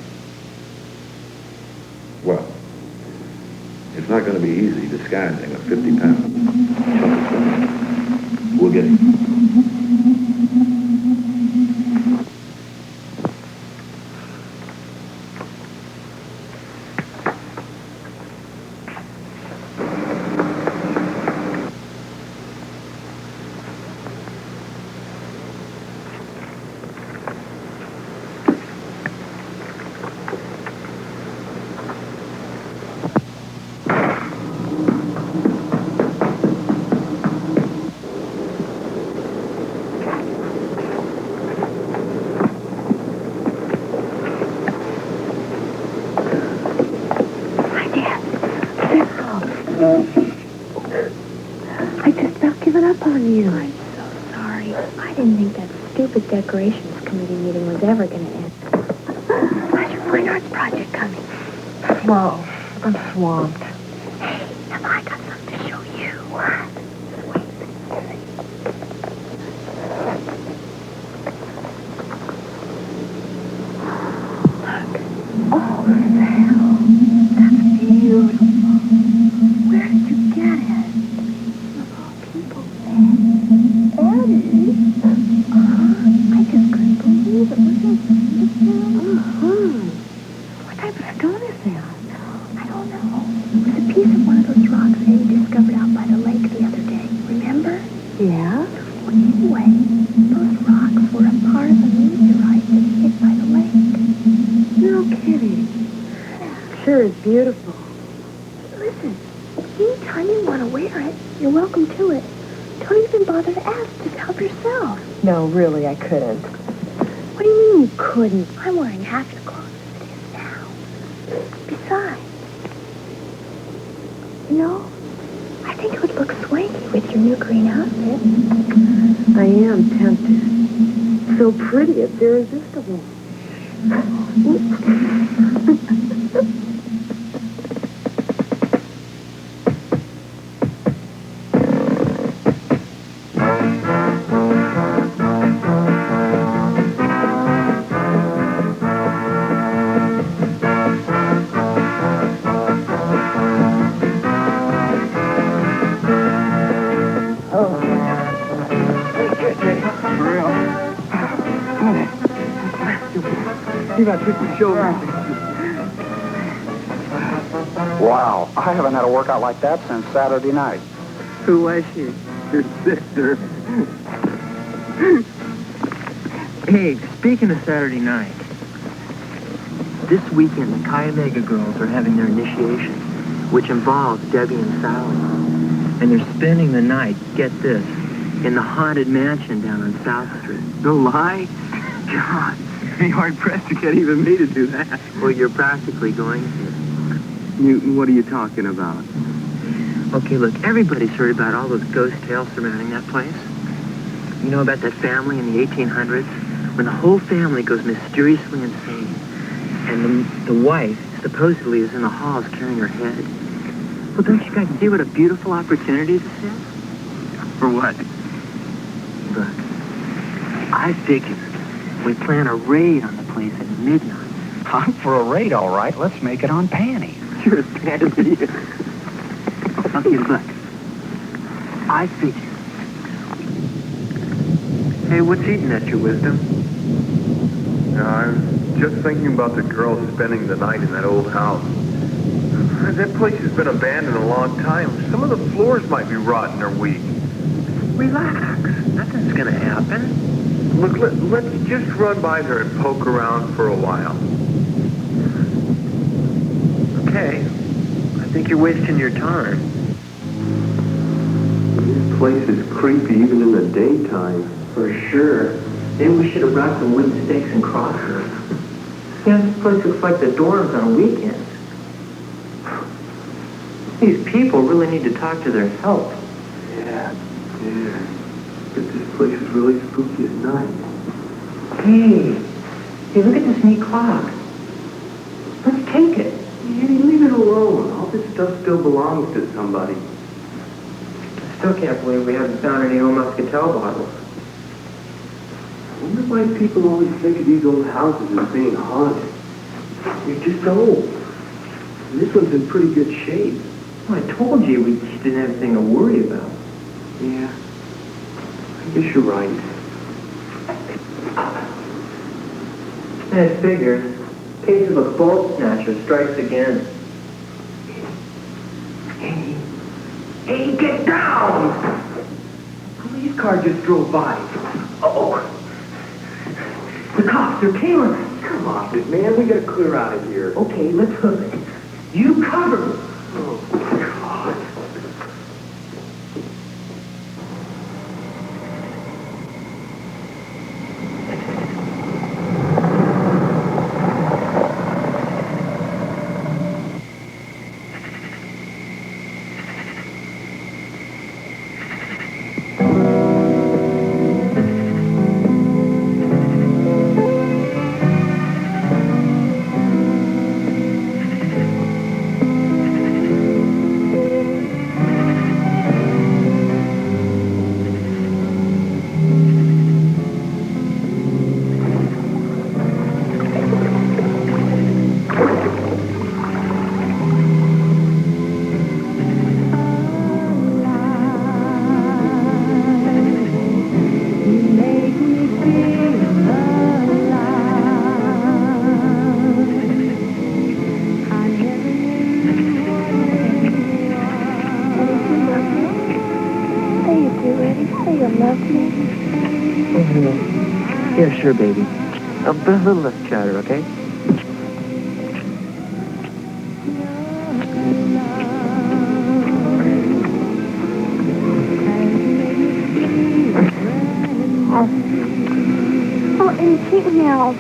Speaker 10: Well, it's not going to be easy disguising a 50-pound chunk of stuff. We'll get him.
Speaker 9: I just about given up on you. I'm so sorry. I didn't think that stupid decorations committee meeting was ever going to end. How's your fine arts project coming?
Speaker 1: Slow. I'm swamped.
Speaker 9: Hey, have I got something to show you? What?
Speaker 1: sure is beautiful.
Speaker 9: Listen, anytime you want to wear it, you're welcome to it. Don't even bother to ask. Just help yourself.
Speaker 1: No, really, I couldn't.
Speaker 9: What do you mean you couldn't? I'm wearing half your clothes as it is now. Besides, you know, I think it would look swanky with your new green outfit.
Speaker 1: I am tempted. So pretty, it's irresistible.
Speaker 2: Wow, I haven't had a workout like that since Saturday night.
Speaker 15: Who was she?
Speaker 2: Your sister.
Speaker 15: Hey, speaking of Saturday night, this weekend the Chi Omega girls are having their initiation, which involves Debbie and Sally. And they're spending the night, get this, in the haunted mansion down on South Street.
Speaker 2: No lie? God, you're hard-pressed to get even me to do that.
Speaker 15: Well, you're practically going to.
Speaker 2: What are you talking about?
Speaker 15: Okay, look, everybody's heard about all those ghost tales surrounding that place. You know about that family in the 1800s? When the whole family goes mysteriously insane. And the wife supposedly is in the halls carrying her head. Well, don't you guys see what a beautiful opportunity this is?
Speaker 2: For what?
Speaker 15: Look, I figured we plan a raid on the place at midnight.
Speaker 2: I'm for a raid, all right. Let's make it on panties.
Speaker 15: You're as bad as it is. Okay, look. I figure. Hey, what's eating at your wisdom?
Speaker 4: I'm just thinking about the girls spending the night in that old house. That place has been abandoned a long time. Some of the floors might be rotten or weak.
Speaker 15: Relax. Nothing's gonna happen.
Speaker 4: Look, let's just run by there and poke around for a while.
Speaker 15: Okay. I think you're wasting your time.
Speaker 4: This place is creepy even in the daytime.
Speaker 15: For sure. Maybe we should have brought some wooden stakes and crosses. Yeah, this place looks like the dorms on weekends. These people really need to talk to their help.
Speaker 4: Yeah. But this place is really spooky at night.
Speaker 15: Hey, look at this neat clock. Let's take it.
Speaker 4: Hey, leave it alone. All this stuff still belongs to somebody.
Speaker 15: I still can't believe we haven't found any old Muscatel bottles.
Speaker 4: I wonder why people always think of these old houses as being haunted. They're just old. And this one's in pretty good shape.
Speaker 15: Well, I told you we just didn't have anything to worry about.
Speaker 4: Yeah. I guess you're right.
Speaker 15: It figures. Case of a bolt snatcher strikes again. Hey, get down! Police car just drove by. Uh-oh. The cops are tailing us.
Speaker 4: Come on, man. We gotta clear out of here.
Speaker 15: Okay, let's hook it. You cover me.
Speaker 4: Oh, God.
Speaker 15: Yeah, sure, baby. A little less chatter, okay?
Speaker 9: Oh, and keep me out.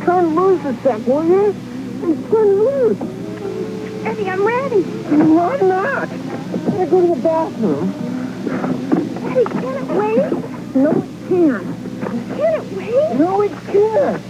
Speaker 3: Turn loose a sec, will you? Turn loose.
Speaker 9: Eddie, I'm ready.
Speaker 3: Why not? I go to the bathroom.
Speaker 9: Eddie, can it wait?
Speaker 3: No, it can't.
Speaker 9: Can it wait?
Speaker 3: No, it can't.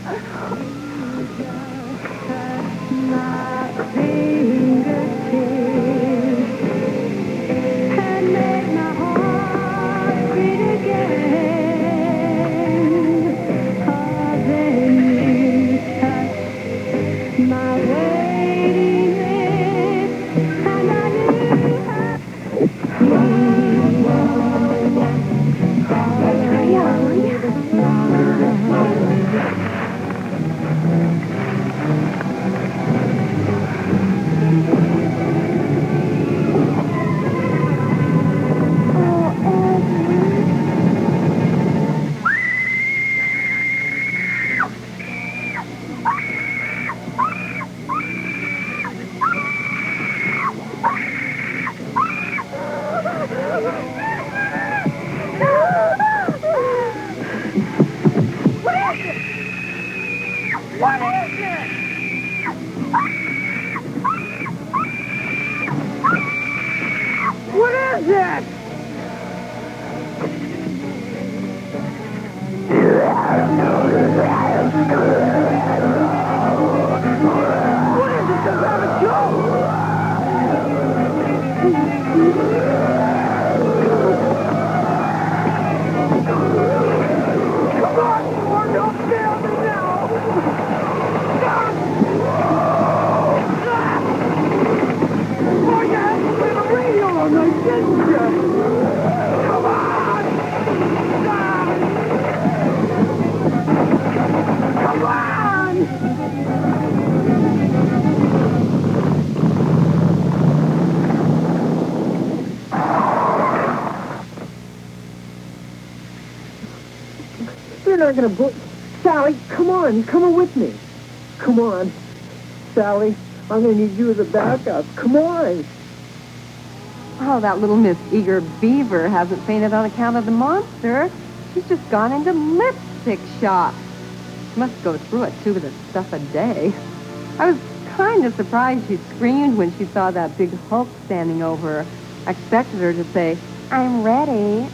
Speaker 3: You're not gonna Sally, come on with me. Come on. Sally, I'm gonna need you as a backup. Come on.
Speaker 1: Oh, that little Miss Eager Beaver hasn't fainted on account of the monster. She's just gone into lipstick shop. She must go through a tube of this stuff a day. I was kind of surprised she screamed when she saw that big Hulk standing over her. I expected her to say, "I'm ready."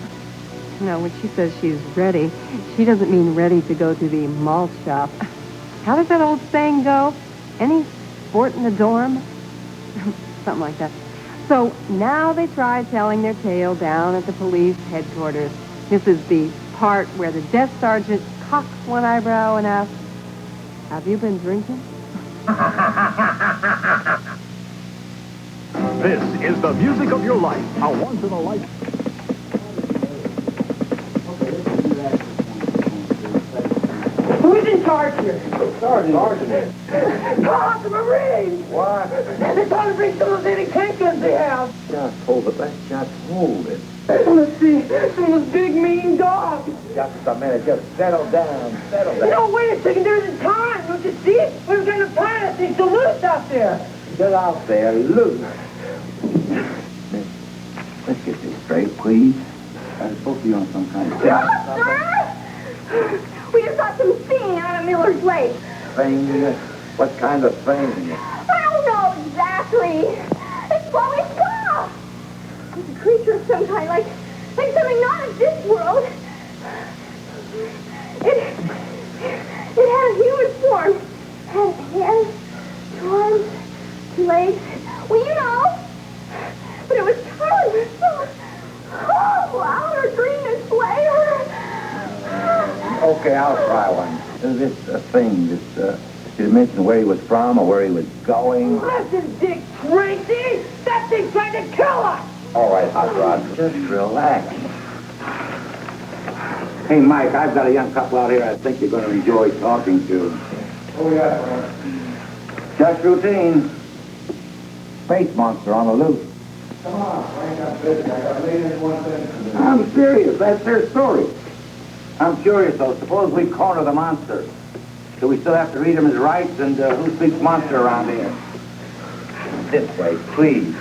Speaker 1: No, when she says she's ready, she doesn't mean ready to go to the malt shop. How does that old saying go? Any sport in the dorm? Something like that. So now they try telling their tale down at the police headquarters. This is the part where the desk sergeant cocks one eyebrow and asks, "Have you been drinking?"
Speaker 17: This is the music of your life. A once-in-a-lifetime.
Speaker 3: Who's in charge here?
Speaker 10: Sergeant.
Speaker 3: Call out the Marines!
Speaker 10: What?
Speaker 3: They're trying to bring some of those anti-tank guns they have.
Speaker 10: Just hold it. Let's just hold it.
Speaker 3: Let's see. Some of those big, mean dogs.
Speaker 10: Just a minute. Just settle down.
Speaker 3: No, wait a second. There's a time. Don't you see? We've got a planet things to loose out there.
Speaker 10: Get out there. Loose. Let's get this straight, please. I'm supposed to be on some kind of test.
Speaker 9: We just saw some singing out at Miller's Lake.
Speaker 10: Thing? What kind of thing?
Speaker 9: I don't know exactly. It's what we saw. It's a creature of some kind, like something not of this world. It had a human form. Had hands, 2 arms, 2 legs. Well, you know. But it was totally louder, green and flavor.
Speaker 10: Okay, I'll try one. This thing, did it mention where he was from or where he was going?
Speaker 3: Listen, Dick Tracy! That thing's trying to kill us!
Speaker 10: All right, Hot Rod, just relax. Hey, Mike, I've got a young couple out here I think you're going to enjoy talking to. Oh, yeah. Just routine. Space monster on the loose. Come on, I ain't got business. I got laid in one thing. I'm serious. That's their story. I'm curious, though. Suppose we corner the monster. Do we still have to read him his rights? And who speaks monster around here? This way, please.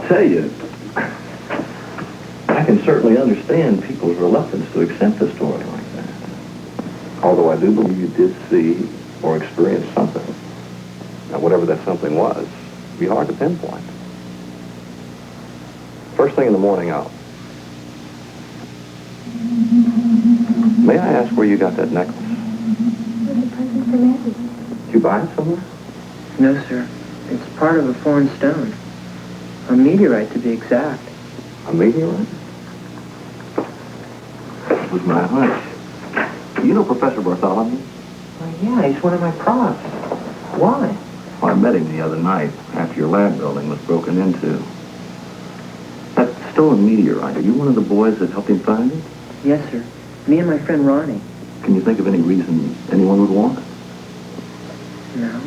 Speaker 10: I'll tell you, I can certainly understand people's reluctance to accept a story like that. Although I do believe you did see or experience something. Now, whatever that something was, it'd be hard to pinpoint. First thing in the morning out. May I ask where you got that necklace?
Speaker 9: It was a present from Eddie.
Speaker 10: Did you buy it somewhere?
Speaker 15: No, sir. It's part of a foreign stone. A meteorite, to be exact.
Speaker 10: A meteorite? That was my hunch. You know Professor Bartholomew?
Speaker 15: Well, yeah, he's one of my profs. Why?
Speaker 10: Well, I met him the other night after your lab building was broken into. That stolen meteorite, are you one of the boys that helped him find it?
Speaker 15: Yes, sir. Me and my friend Ronnie.
Speaker 10: Can you think of any reason anyone would want it?
Speaker 15: No.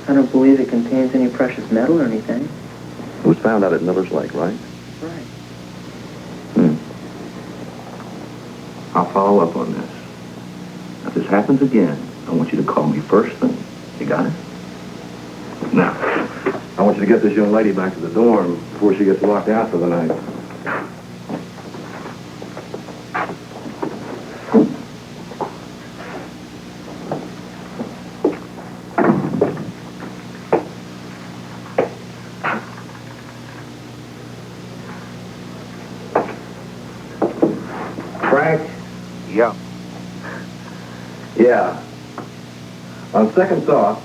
Speaker 15: I don't believe it contains any precious metal or anything.
Speaker 10: It was found out at Miller's Lake, right?
Speaker 15: Right.
Speaker 10: I'll follow up on this. If this happens again, I want you to call me first thing. You got it? Now, I want you to get this young lady back to the dorm before she gets locked out for the night. Frank?
Speaker 4: Yeah.
Speaker 10: Yeah. On second thought,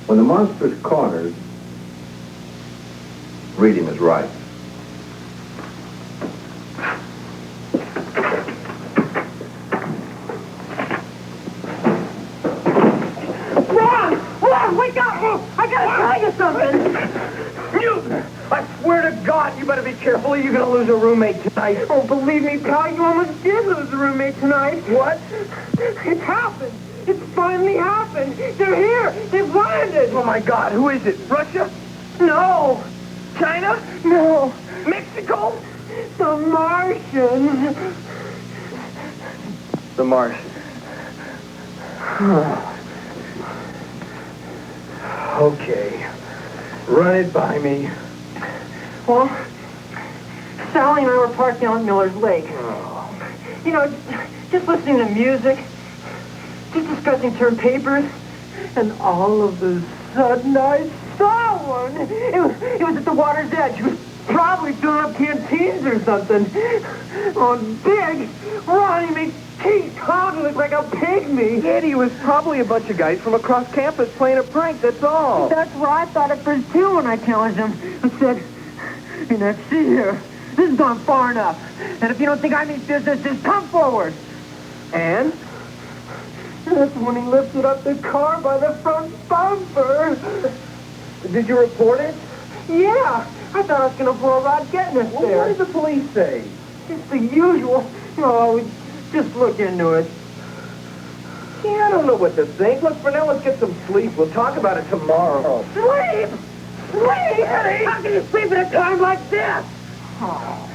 Speaker 10: when the monster's cornered, reading is right.
Speaker 3: Ron, wake up! I gotta tell you something! You! I swear to God, you better be careful or you're gonna lose a roommate tonight. Oh, believe me, pal, you almost did lose a roommate tonight. What? It's happened. It's finally happened. They're here. They've landed. Oh, my God. Who is it? Russia? No. China? No. Mexico? The Martians. The Martians. Okay. Run it by me. Well, Sally and I were parked down at Miller's Lake. You know, just listening to music, just discussing term papers, and all of a sudden I saw one. It was at the water's edge. It was probably filling up canteens or something. Oh, big. Ronnie made Keith Todd look like a pygmy. Eddie, was probably a bunch of guys from across campus playing a prank, that's all. That's what I thought at first, too, when I challenged him. I said, now, see here, this has gone far enough. And if you don't think I mean business, just come forward. And? That's when he lifted up the car by the front bumper. Did you report it? Yeah. I thought I was going to blow Rod getting us there. What did the police say? Just the usual. Oh, just look into it. Yeah, I don't know what to think. Look, for now, let's get some sleep. We'll talk about it tomorrow. Sleep? Sleep? Eddie! How can you sleep at a time like this? Oh.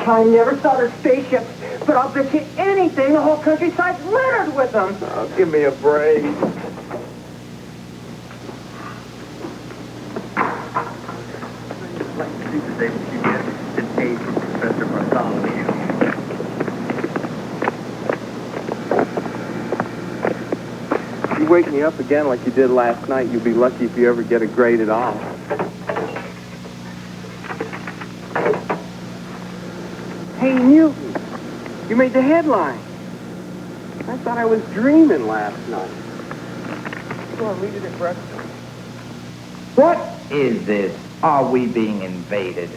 Speaker 3: I never saw their spaceships, but I'll bet you anything the whole countryside's littered with them. Oh, give me a break.
Speaker 18: Like to see the day that you get an A from Professor Bartholomew.
Speaker 7: If you wake me up again like you did last night, you'll be lucky if you ever get a grade at all. Hey, Newton, you made the headline. I thought I was dreaming last night. Go on, read it at breakfast.
Speaker 19: What is this? Are we being invaded?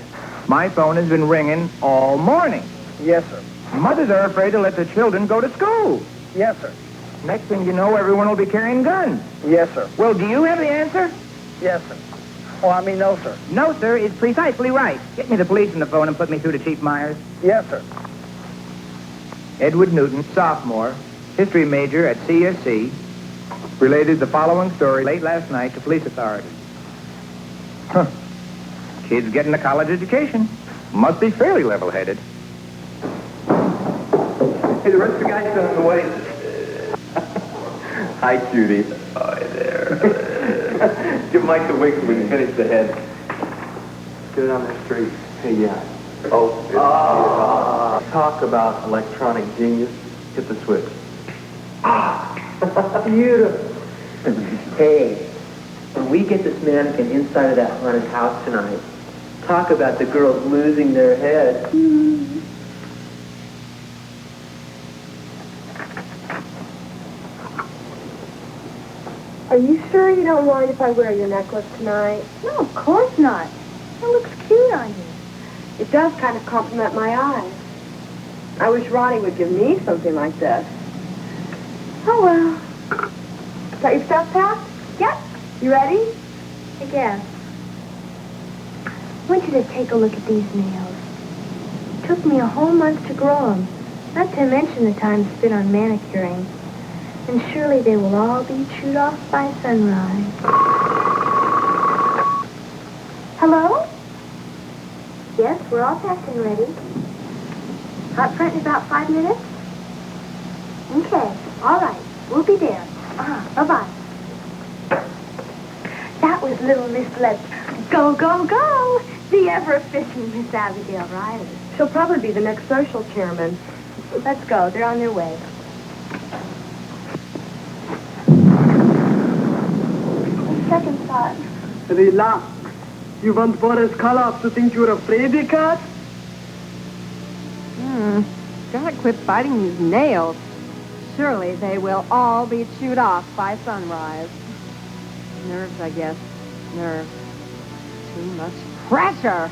Speaker 19: My phone has been ringing all morning.
Speaker 3: Yes, sir.
Speaker 19: Mothers are afraid to let their children go to school.
Speaker 3: Yes, sir.
Speaker 19: Next thing you know, everyone will be carrying guns.
Speaker 3: Yes, sir.
Speaker 19: Well, do you have the answer?
Speaker 3: Yes, sir. Oh, I mean, no, sir.
Speaker 19: No, sir, is precisely right. Get me the police on the phone and put me through to Chief Myers.
Speaker 3: Yes, sir.
Speaker 19: Edward Newton, sophomore, history major at CSC, related the following story late last night to police authorities. Huh. Kids getting a college education. Must be fairly level-headed.
Speaker 3: Hey, the rest of the guys are on the way.
Speaker 7: Hi, Judy. Hi there. Give Mike the wink so we can finish the head. Get it on there straight. Hey, yeah. Talk about electronic genius. Hit the switch.
Speaker 15: Beautiful. Hey, when we get this mannequin inside of that haunted house tonight, talk about the girls losing their heads.
Speaker 9: Are you sure you don't mind if I wear your necklace tonight? No, of course not. It looks cute on you. It does kind of compliment my eyes. I wish Ronnie would give me something like this. Oh, well. Got your stuff packed? Yep. You ready? I guess. I want you to take a look at these nails. It took me a whole month to grow them, not to mention the time spent on manicuring. And surely they will all be chewed off by sunrise. Hello? Yes, we're all packed and ready. Out front in about 5 minutes? Okay, all right. We'll be there. Bye-bye. That was little Miss Let's Go, Go, Go! The ever-efficient Miss Abigail Riley. She'll probably be the next social chairman. Let's go. They're on their way. Second thought.
Speaker 20: Relax. You want Boris Karloff to think you're a fraidy cat?
Speaker 1: Gotta quit biting these nails. Surely they will all be chewed off by sunrise. Nerves, I guess. Nerves. Too much pressure.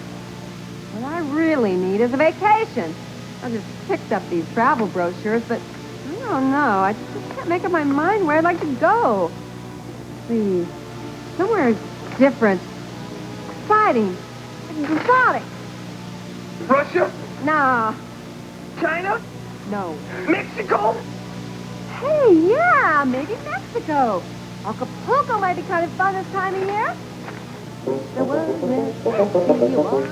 Speaker 1: What I really need is a vacation. I just picked up these travel brochures, but I don't know. I just can't make up my mind where I'd like to go. Let's see. Somewhere different. Exciting. Exotic.
Speaker 3: Russia?
Speaker 1: Nah.
Speaker 3: China?
Speaker 1: No.
Speaker 3: Mexico?
Speaker 1: Hey, yeah, maybe Mexico. Acapulco might be kind of fun this time of year. The world will take you on.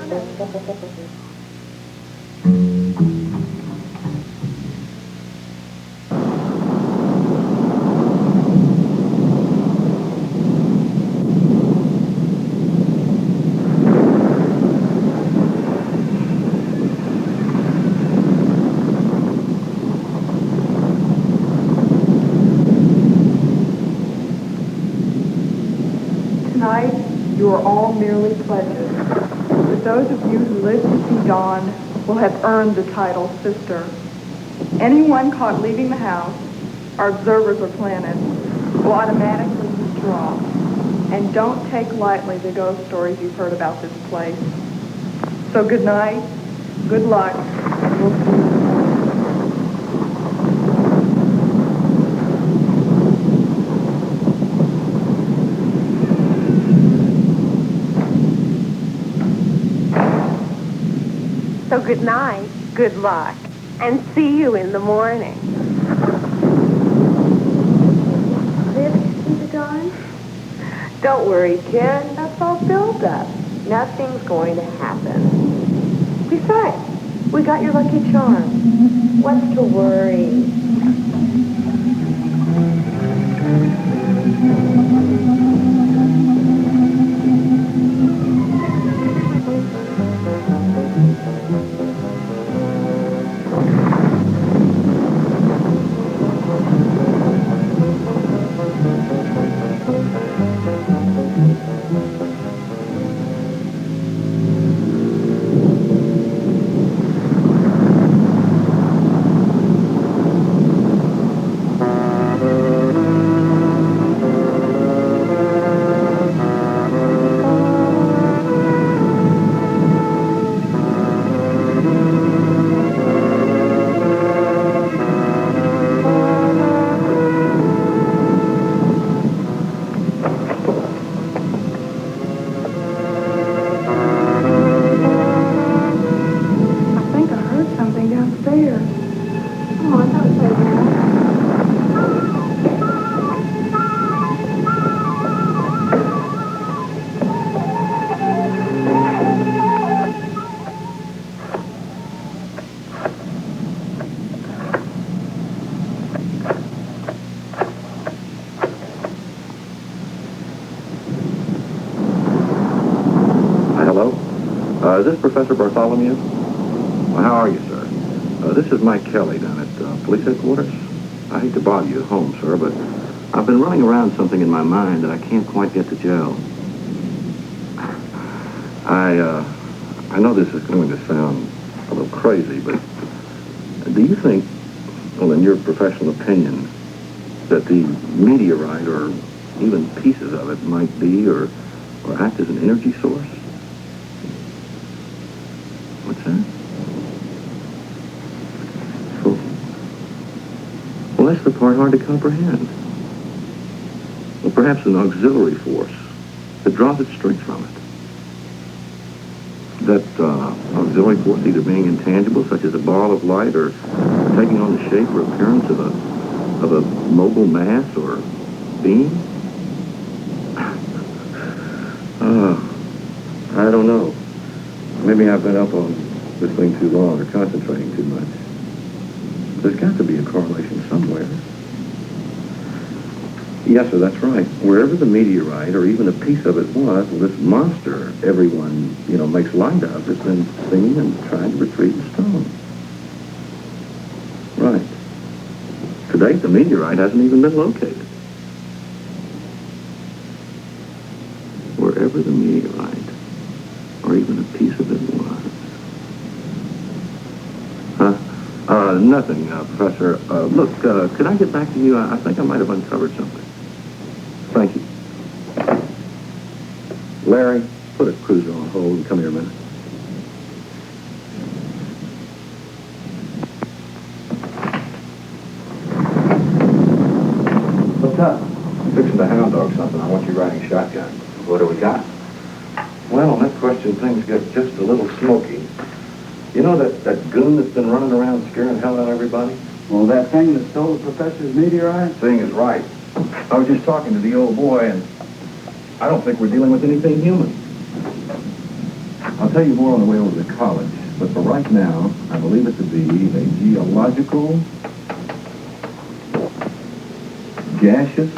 Speaker 21: Tonight, you are all merely pledges. But those of you who live to see dawn will have earned the title sister. Anyone caught leaving the house, our observers are planted, will automatically withdraw. And don't take lightly the ghost stories you've heard about this place. So good night, good luck, and we'll see you in the morning.
Speaker 1: So good night, good luck, and see you in the morning.
Speaker 9: Live to see the dawn?
Speaker 1: Don't worry, kid. That's all built up. Nothing's going to happen. Besides, we got your lucky charm. What's to worry?
Speaker 10: Is this Professor Bartholomew? Well, how are you, sir? This is Mike Kelly down at police headquarters. I hate to bother you at home, sir, but I've been running around something in my mind that I can't quite get to gel. I know this is going to sound a little crazy, but do you think, well, in your professional opinion, that the meteorite or even pieces of it might be or act as an energy source? What's that? Well, that's the part hard to comprehend. Well, perhaps an auxiliary force that draws its strength from it. That auxiliary force either being intangible, such as a ball of light, or taking on the shape or appearance of a mobile mass or being? I don't know. Maybe I've been up on this thing too long or concentrating too much. There's got to be a correlation somewhere. Yes, sir, that's right. Wherever the meteorite or even a piece of it was, this monster everyone, makes light of has been seen and trying to retrieve the stone. Right. To date, the meteorite hasn't even been located. Wherever the meteorite or even a piece of it was. Nothing, Professor. Look, could I get back to you? I think I might have uncovered something. Thank you. Larry, put a cruiser on hold and come here a minute. What's up? I'm fixing to hound dog something. I want you riding shotgun. What do we got? Well, on that question, things get just a little smoky. You know that goon that's been running around scaring hell out of everybody?
Speaker 13: Well, that thing that stole the professor's meteorite?
Speaker 10: Thing is right. I was just talking to the old boy, and I don't think we're dealing with anything human. I'll tell you more on the way over to college, but for right now, I believe it to be a geological, gaseous,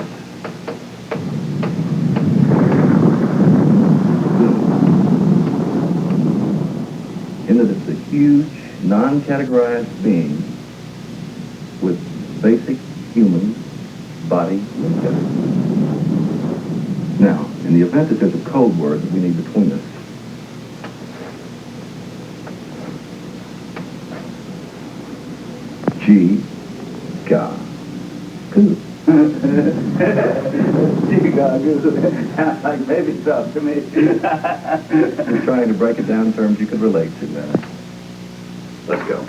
Speaker 10: in that it's a huge, non-categorized being with basic human body makeup. Now, in the event that there's a code word that we need between us, G-ga-goo.
Speaker 13: G-ga-goo. Sounds like baby stuff to me.
Speaker 10: We're trying to break it down in terms you could relate to, man. Let's go.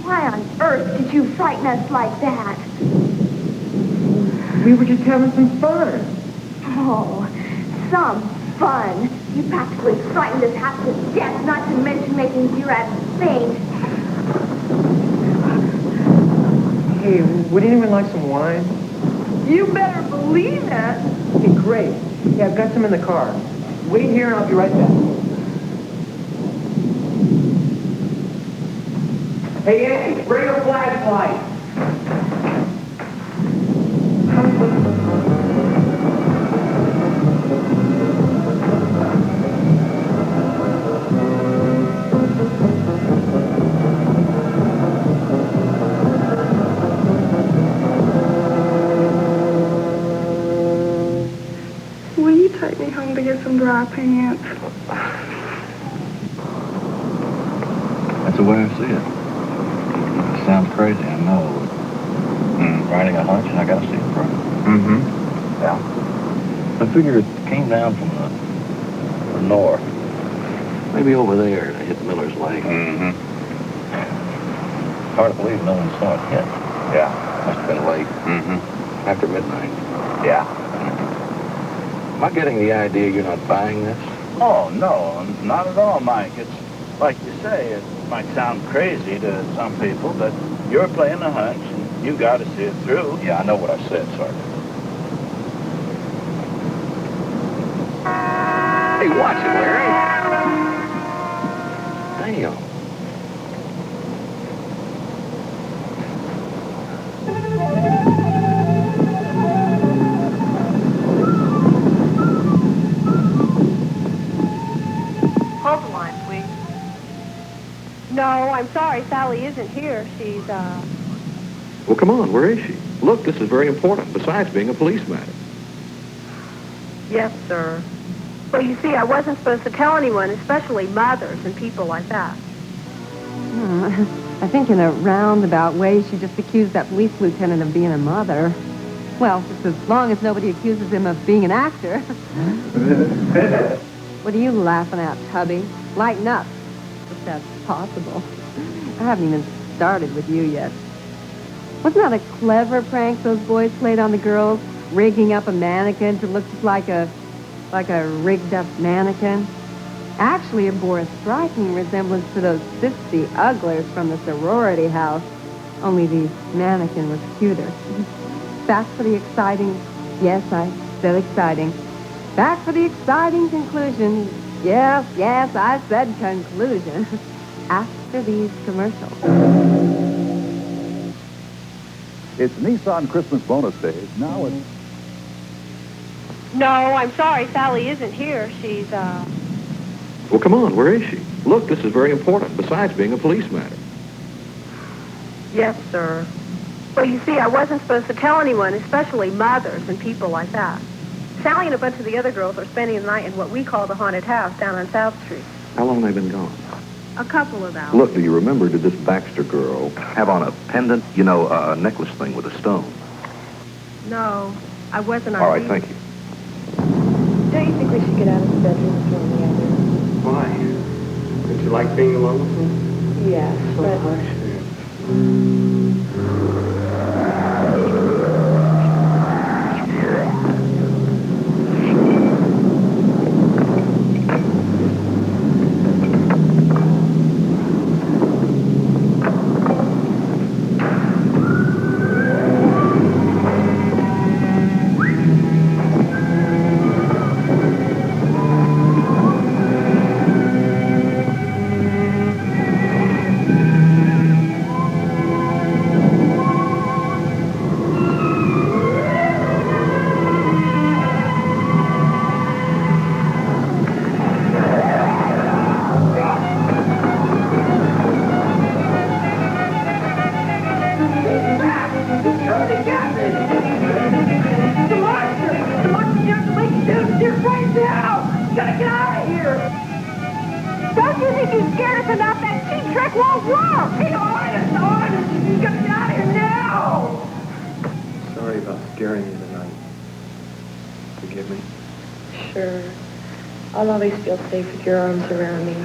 Speaker 9: Why on earth did you frighten us like that?
Speaker 6: We were just having some fun.
Speaker 9: Oh, some fun. You practically frightened us half to death, not to mention making Zerad faint.
Speaker 6: Hey, would anyone like some wine?
Speaker 21: You better believe it.
Speaker 6: Okay, great. Yeah, I've got some in the car. Wait here and I'll be right back. Hey, Andy, bring a flashlight.
Speaker 16: Will you take me home to get some dry pants?
Speaker 10: That's the way I see it. It sounds crazy, I know. Riding a hunch, and I gotta see it from.
Speaker 12: Mm-hmm.
Speaker 10: Yeah. I figure it came down from the north. Maybe over there to hit Miller's Lake.
Speaker 12: Mm-hmm.
Speaker 10: Hard to believe no one saw it hit.
Speaker 12: Yeah.
Speaker 10: Must have been late.
Speaker 12: Mm-hmm.
Speaker 10: After midnight.
Speaker 12: Yeah.
Speaker 10: Am I getting the idea you're not buying this?
Speaker 11: Oh, no, not at all, Mike. It's like you say, it might sound crazy to some people, but you're playing a hunch, and you got to see it through.
Speaker 10: Yeah, I know what I said, Sergeant. Hey, watch it, Larry. Damn.
Speaker 1: Hold the line, please. No, I'm sorry, Sally isn't here. She's,
Speaker 10: Well, come on, where is she? Look, this is very important, besides being a police matter.
Speaker 1: Yes, sir. Well, you see, I wasn't supposed to tell anyone, especially mothers and people like that.
Speaker 5: I think in a roundabout way, she just accused that police lieutenant of being a mother. Well, just as long as nobody accuses him of being an actor. What are you laughing at, Tubby? Lighten up, if that's possible. I haven't even started with you yet. Wasn't that a clever prank those boys played on the girls? Rigging up a mannequin to look just like a rigged-up mannequin? Actually, it bore a striking resemblance to those sissy ugglers from the sorority house. Only the mannequin was cuter. Back for the exciting... Yes, I said exciting. Back for the exciting conclusion. Yes, I said conclusion. After these commercials.
Speaker 17: It's Nissan Christmas bonus days. Now it's...
Speaker 1: No, I'm sorry, Sally isn't here. She's,
Speaker 10: Well, come on, where is she? Look, this is very important, besides being a police matter.
Speaker 1: Yes, sir. Well, you see, I wasn't supposed to tell anyone, especially mothers and people like that. Sally and a bunch of the other girls are spending the night in what we call the haunted house down on South Street.
Speaker 10: How long have they been gone?
Speaker 1: A couple of hours.
Speaker 10: Look, do you remember, did this Baxter girl have on a pendant, you know, a necklace thing with a stone?
Speaker 1: No, I wasn't on
Speaker 10: All right,
Speaker 1: duty.
Speaker 10: thank you.
Speaker 9: Don't you think we should get out of the bedroom and join the others?
Speaker 12: Why? Don't you like being alone with me?
Speaker 9: Yes, but...
Speaker 16: Don't you think you scared us enough? That cheap trick won't work! Hey, honest! You gotta get out of here now!
Speaker 12: Sorry about scaring you tonight. Forgive me.
Speaker 9: Sure. I'll always feel safe with your arms around me.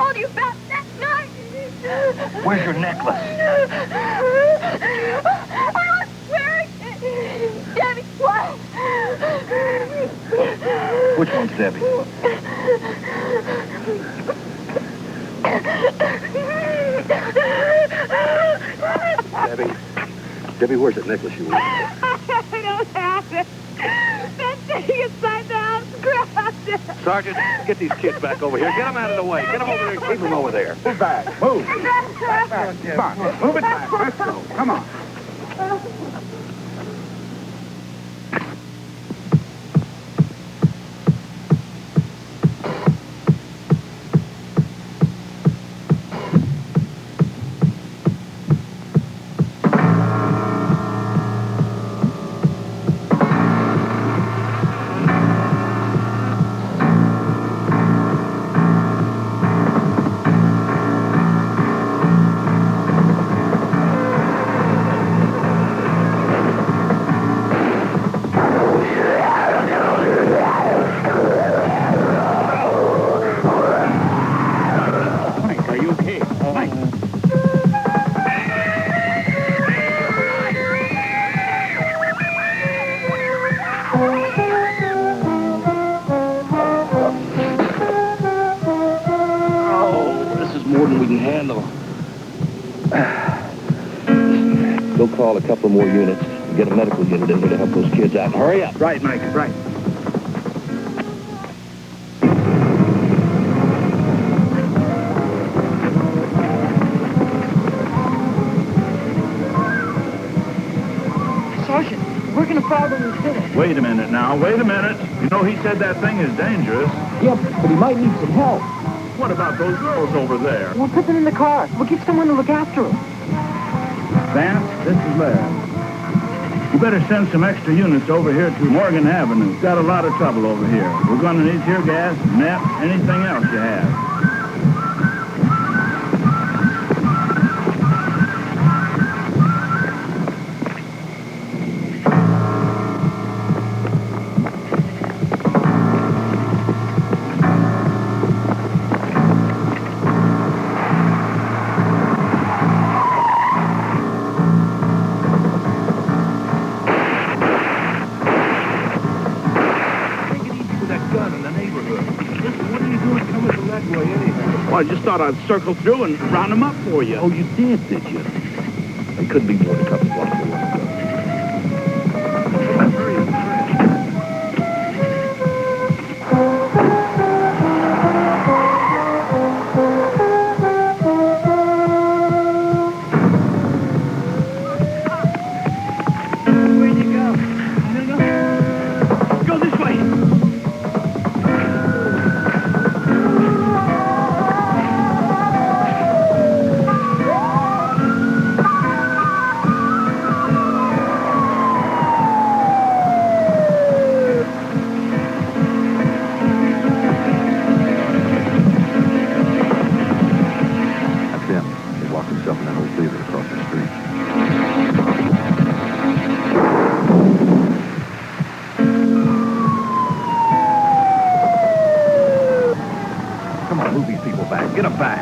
Speaker 16: told you about that night.
Speaker 10: Where's your necklace?
Speaker 16: I was wearing it. Debbie, what?
Speaker 10: Which one's Debbie?
Speaker 17: Debbie, where's that necklace you wore?
Speaker 16: I don't have it. That thing inside the house grabbed it.
Speaker 17: Sergeant, get these kids back over here. Get them out of the way. Get them over there and keep them over there.
Speaker 11: Move back. Move. Back, Come on. Move it back. Let's go. Come on.
Speaker 10: Go call a couple more units and get a medical unit in here to help those kids out. Hurry up.
Speaker 11: Right, Mike, right.
Speaker 15: Sergeant, we're going to probably fit it.
Speaker 11: Wait a minute now. Wait a minute. You know, he said that thing is dangerous.
Speaker 15: Yeah, but he might need some help.
Speaker 11: What about those girls over there?
Speaker 15: We'll put them in the car. We'll get someone to look after them.
Speaker 11: Vance, this is Larry. You better send some extra units over here to Morgan Avenue. Got a lot of trouble over here. We're going to need tear gas, net, anything else you have. I just thought I'd circle through and round them up for you.
Speaker 10: Oh, you did you? They couldn't be more than a couple blocks away.
Speaker 3: Where'd you go? Go this way.
Speaker 10: Get him back.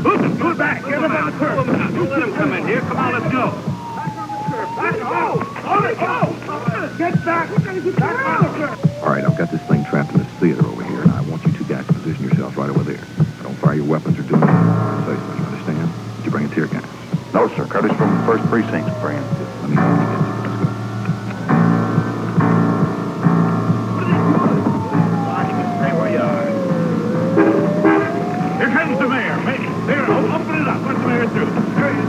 Speaker 11: Move back. Get him on the curb. Don't let him come in here. Come on, let's go. Let's go. Let's go. Get back. We're going to get back on the curb.
Speaker 17: All right, I've got this thing trapped in this theater over here, and I want you two guys to position yourselves right over there. Don't fire your weapons or do anything. Say so, you understand? Did you bring a tear gas?
Speaker 10: No, sir. Curtis from the 1st Precinct, friend.
Speaker 17: Let me know when you get to it. Let's go.
Speaker 11: Stay where you are. Here comes the mayor. There, open it up. Let the mayor through. Here he is.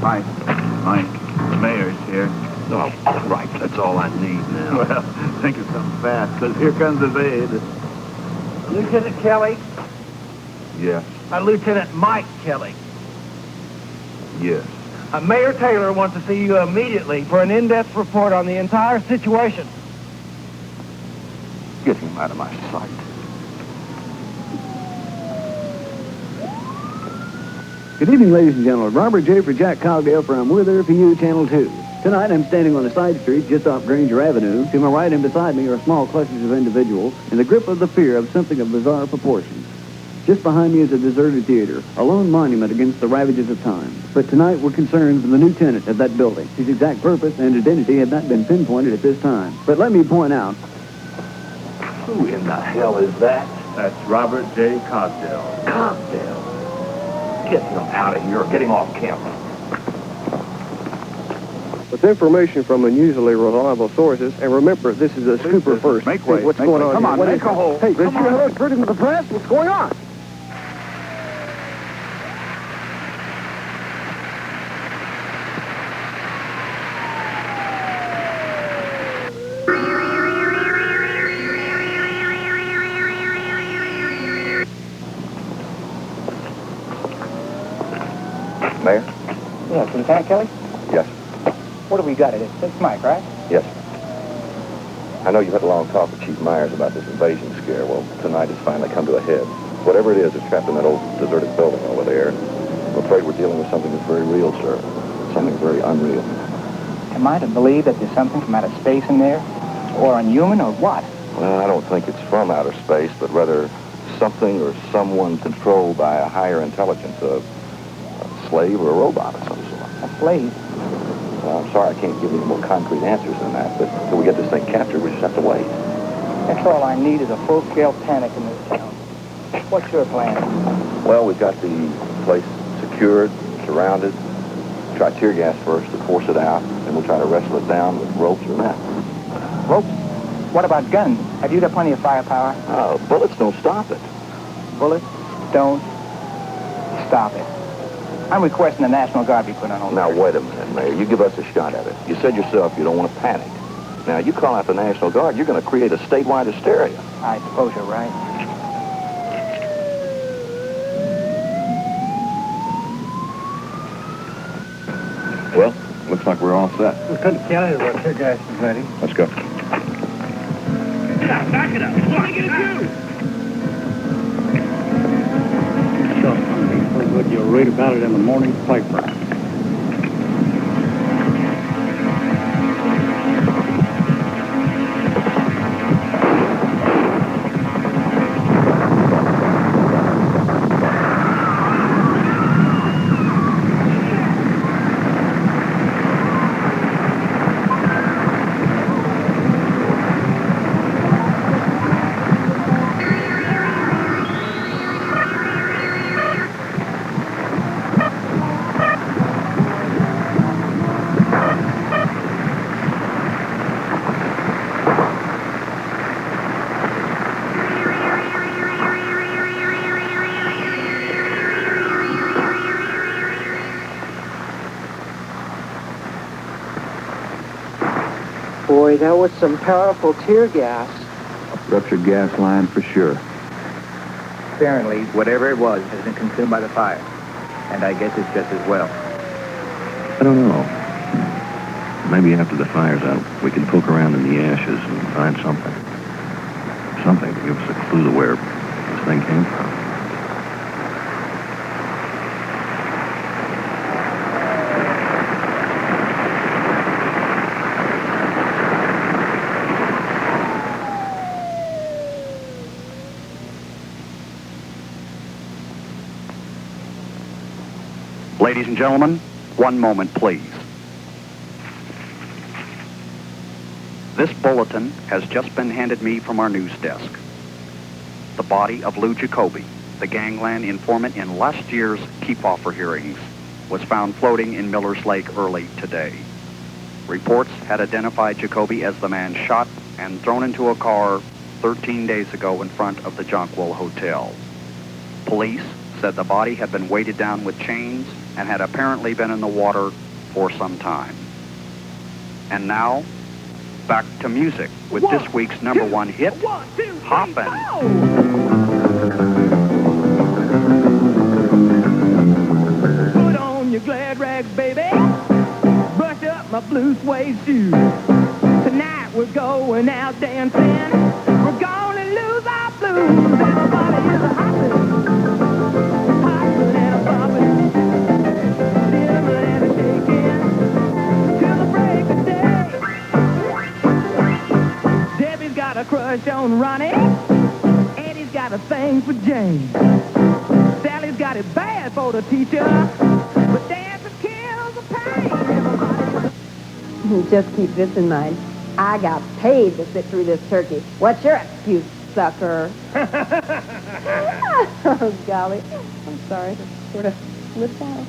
Speaker 11: Mike, the mayor's here.
Speaker 10: Oh, right. That's all I need now.
Speaker 11: Well, think of something fast, because here comes the aid.
Speaker 15: Lieutenant Kelly.
Speaker 10: Yes.
Speaker 15: Lieutenant Mike Kelly.
Speaker 10: Yes.
Speaker 15: Mayor Taylor wants to see you immediately for an in-depth report on the entire situation.
Speaker 10: Get him out of my sight.
Speaker 14: Good evening, ladies and gentlemen. Robert J. for Jack Cogdale from We're There For You, Channel 2. Tonight, I'm standing on a side street just off Granger Avenue. To my right and beside me are small clusters of individuals in the grip of the fear of something of bizarre proportions. Just behind me is a deserted theater, a lone monument against the ravages of time. But tonight, we're concerned with the new tenant of that building. His exact purpose and identity have not been pinpointed at this time. But let me point out...
Speaker 10: Who in the hell is that?
Speaker 11: That's Robert J. Cogdale.
Speaker 10: Cogdale? Get him out of here or get him off campus.
Speaker 22: With information from unusually reliable sources, and remember, this is a scooper first.
Speaker 10: Make way.
Speaker 22: Hey, what's
Speaker 10: make
Speaker 22: going
Speaker 10: way.
Speaker 22: on
Speaker 10: Come
Speaker 22: here?
Speaker 10: on,
Speaker 22: What
Speaker 10: make
Speaker 22: is
Speaker 10: a
Speaker 22: it?
Speaker 10: hole.
Speaker 22: Hey,
Speaker 10: Come
Speaker 22: this
Speaker 10: on.
Speaker 22: is heard into the press. What's going on?
Speaker 10: Mayor?
Speaker 19: Yes, Lieutenant Kelly?
Speaker 10: Yes.
Speaker 19: What have we got? It's Mike, right?
Speaker 10: Yes. I know you've had a long talk with Chief Myers about this invasion scare. Well, tonight it's finally come to a head. Whatever it is, it's trapped in that old deserted building over there. I'm afraid we're dealing with something that's very real, sir. Something very unreal.
Speaker 19: Am I to believe that there's something from outer space in there? Or unhuman, or what?
Speaker 10: Well, I don't think it's from outer space, but rather something or someone controlled by a higher intelligence, a slave or a robot of some sort.
Speaker 19: A slave?
Speaker 10: Well, I'm sorry I can't give you any more concrete answers than that, but until we get this thing captured, we just have to wait.
Speaker 19: That's all I need is a full-scale panic in this town. What's your plan?
Speaker 10: Well, we've got the place secured, surrounded. Try tear gas first to force it out, and we'll try to wrestle it down with ropes or net.
Speaker 19: Ropes? What about guns? Have you got plenty of firepower?
Speaker 10: Bullets don't stop it.
Speaker 19: Bullets don't stop it. I'm requesting the National Guard be put on hold.
Speaker 10: Now, wait a minute, Mayor. You give us a shot at it. You said yourself you don't want to panic. Now, you call out the National Guard, you're going to create a statewide hysteria.
Speaker 19: I suppose you're right.
Speaker 10: Well, looks like we're all set.
Speaker 22: Lieutenant Kelly, the tear gas is ready.
Speaker 10: Let's go.
Speaker 3: Back it up. What are you going to do?
Speaker 22: So good you'll read about it in the morning paper.
Speaker 15: Boy, that was some powerful tear gas.
Speaker 17: Ruptured gas line for sure.
Speaker 19: Apparently, whatever it was has been consumed by the fire. And I guess it's just as well.
Speaker 17: I don't know. Maybe after the fire's out, we can poke around in the ashes and find something. Something to give us a clue to where this thing came from.
Speaker 2: Ladies and gentlemen, one moment, please. This bulletin has just been handed me from our news desk. The body of Lou Jacoby, the gangland informant in last year's keep-offer hearings, was found floating in Miller's Lake early today. Reports had identified Jacoby as the man shot and thrown into a car 13 days ago in front of the Jonquil Hotel. Police said the body had been weighted down with chains and had apparently been in the water for some time. And now, back to music with this week's number one hit, Hoppin'.
Speaker 3: Put on your glad rags, baby. Brush up my blue suede shoes. Tonight we're going out dancing. We're We're gonna lose our blues. Everybody is a hopping, hopping and a bopping, stealing and a shaking till the break of day. Debbie's got a crush on Ronnie. Eddie's got a thing for Jane. Sally's got it bad for the teacher, but dancing kills the pain.
Speaker 5: Just keep this in mind. I got paid to sit through this turkey. What's your excuse, sucker? Oh, golly. I'm sorry. Just sort of slipped out.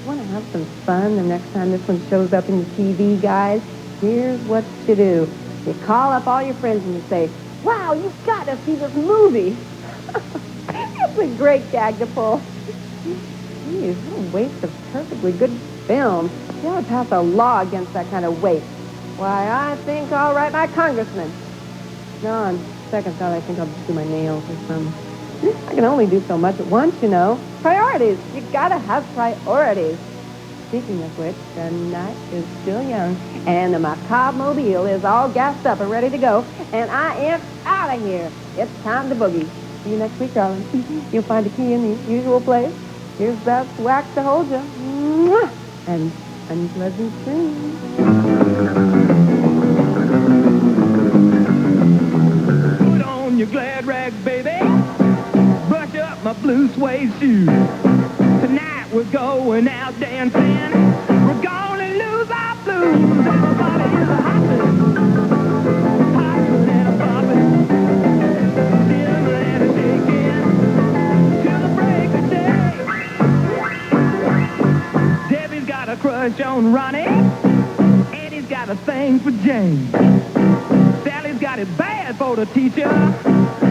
Speaker 5: Want to have some fun the next time this one shows up in the TV, guys? Here's what you do. You call up all your friends and you say, wow, you've got to see this movie. It's a great gag to pull. Geez, what a waste of perfectly good film. You ought to pass a law against that kind of waste. Why, I think I'll write my congressman. No, on second thought, I think I'll just do my nails or something. I can only do so much at once, you know. Priorities. You gotta have priorities. Speaking of which, the night is still young, and the Macabre Mobile is all gassed up and ready to go, and I am out of here. It's time to boogie. See you next week, darling. You'll find a key in the usual place. Here's that wax to hold you. Mwah! And unpleasant dreams.
Speaker 3: Put on your glad rags, baby. Brush up my blue suede shoes. Tonight we're going out dancing. We're gonna lose our blues. Everybody is a hopping, hopping and a bopping, stealing and a shaking till the break of day. Debbie's got a crush on Ronnie. Eddie's got a thing for Jane. Sally's got it bad for the teacher,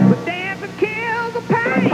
Speaker 3: but dancing kills the pain.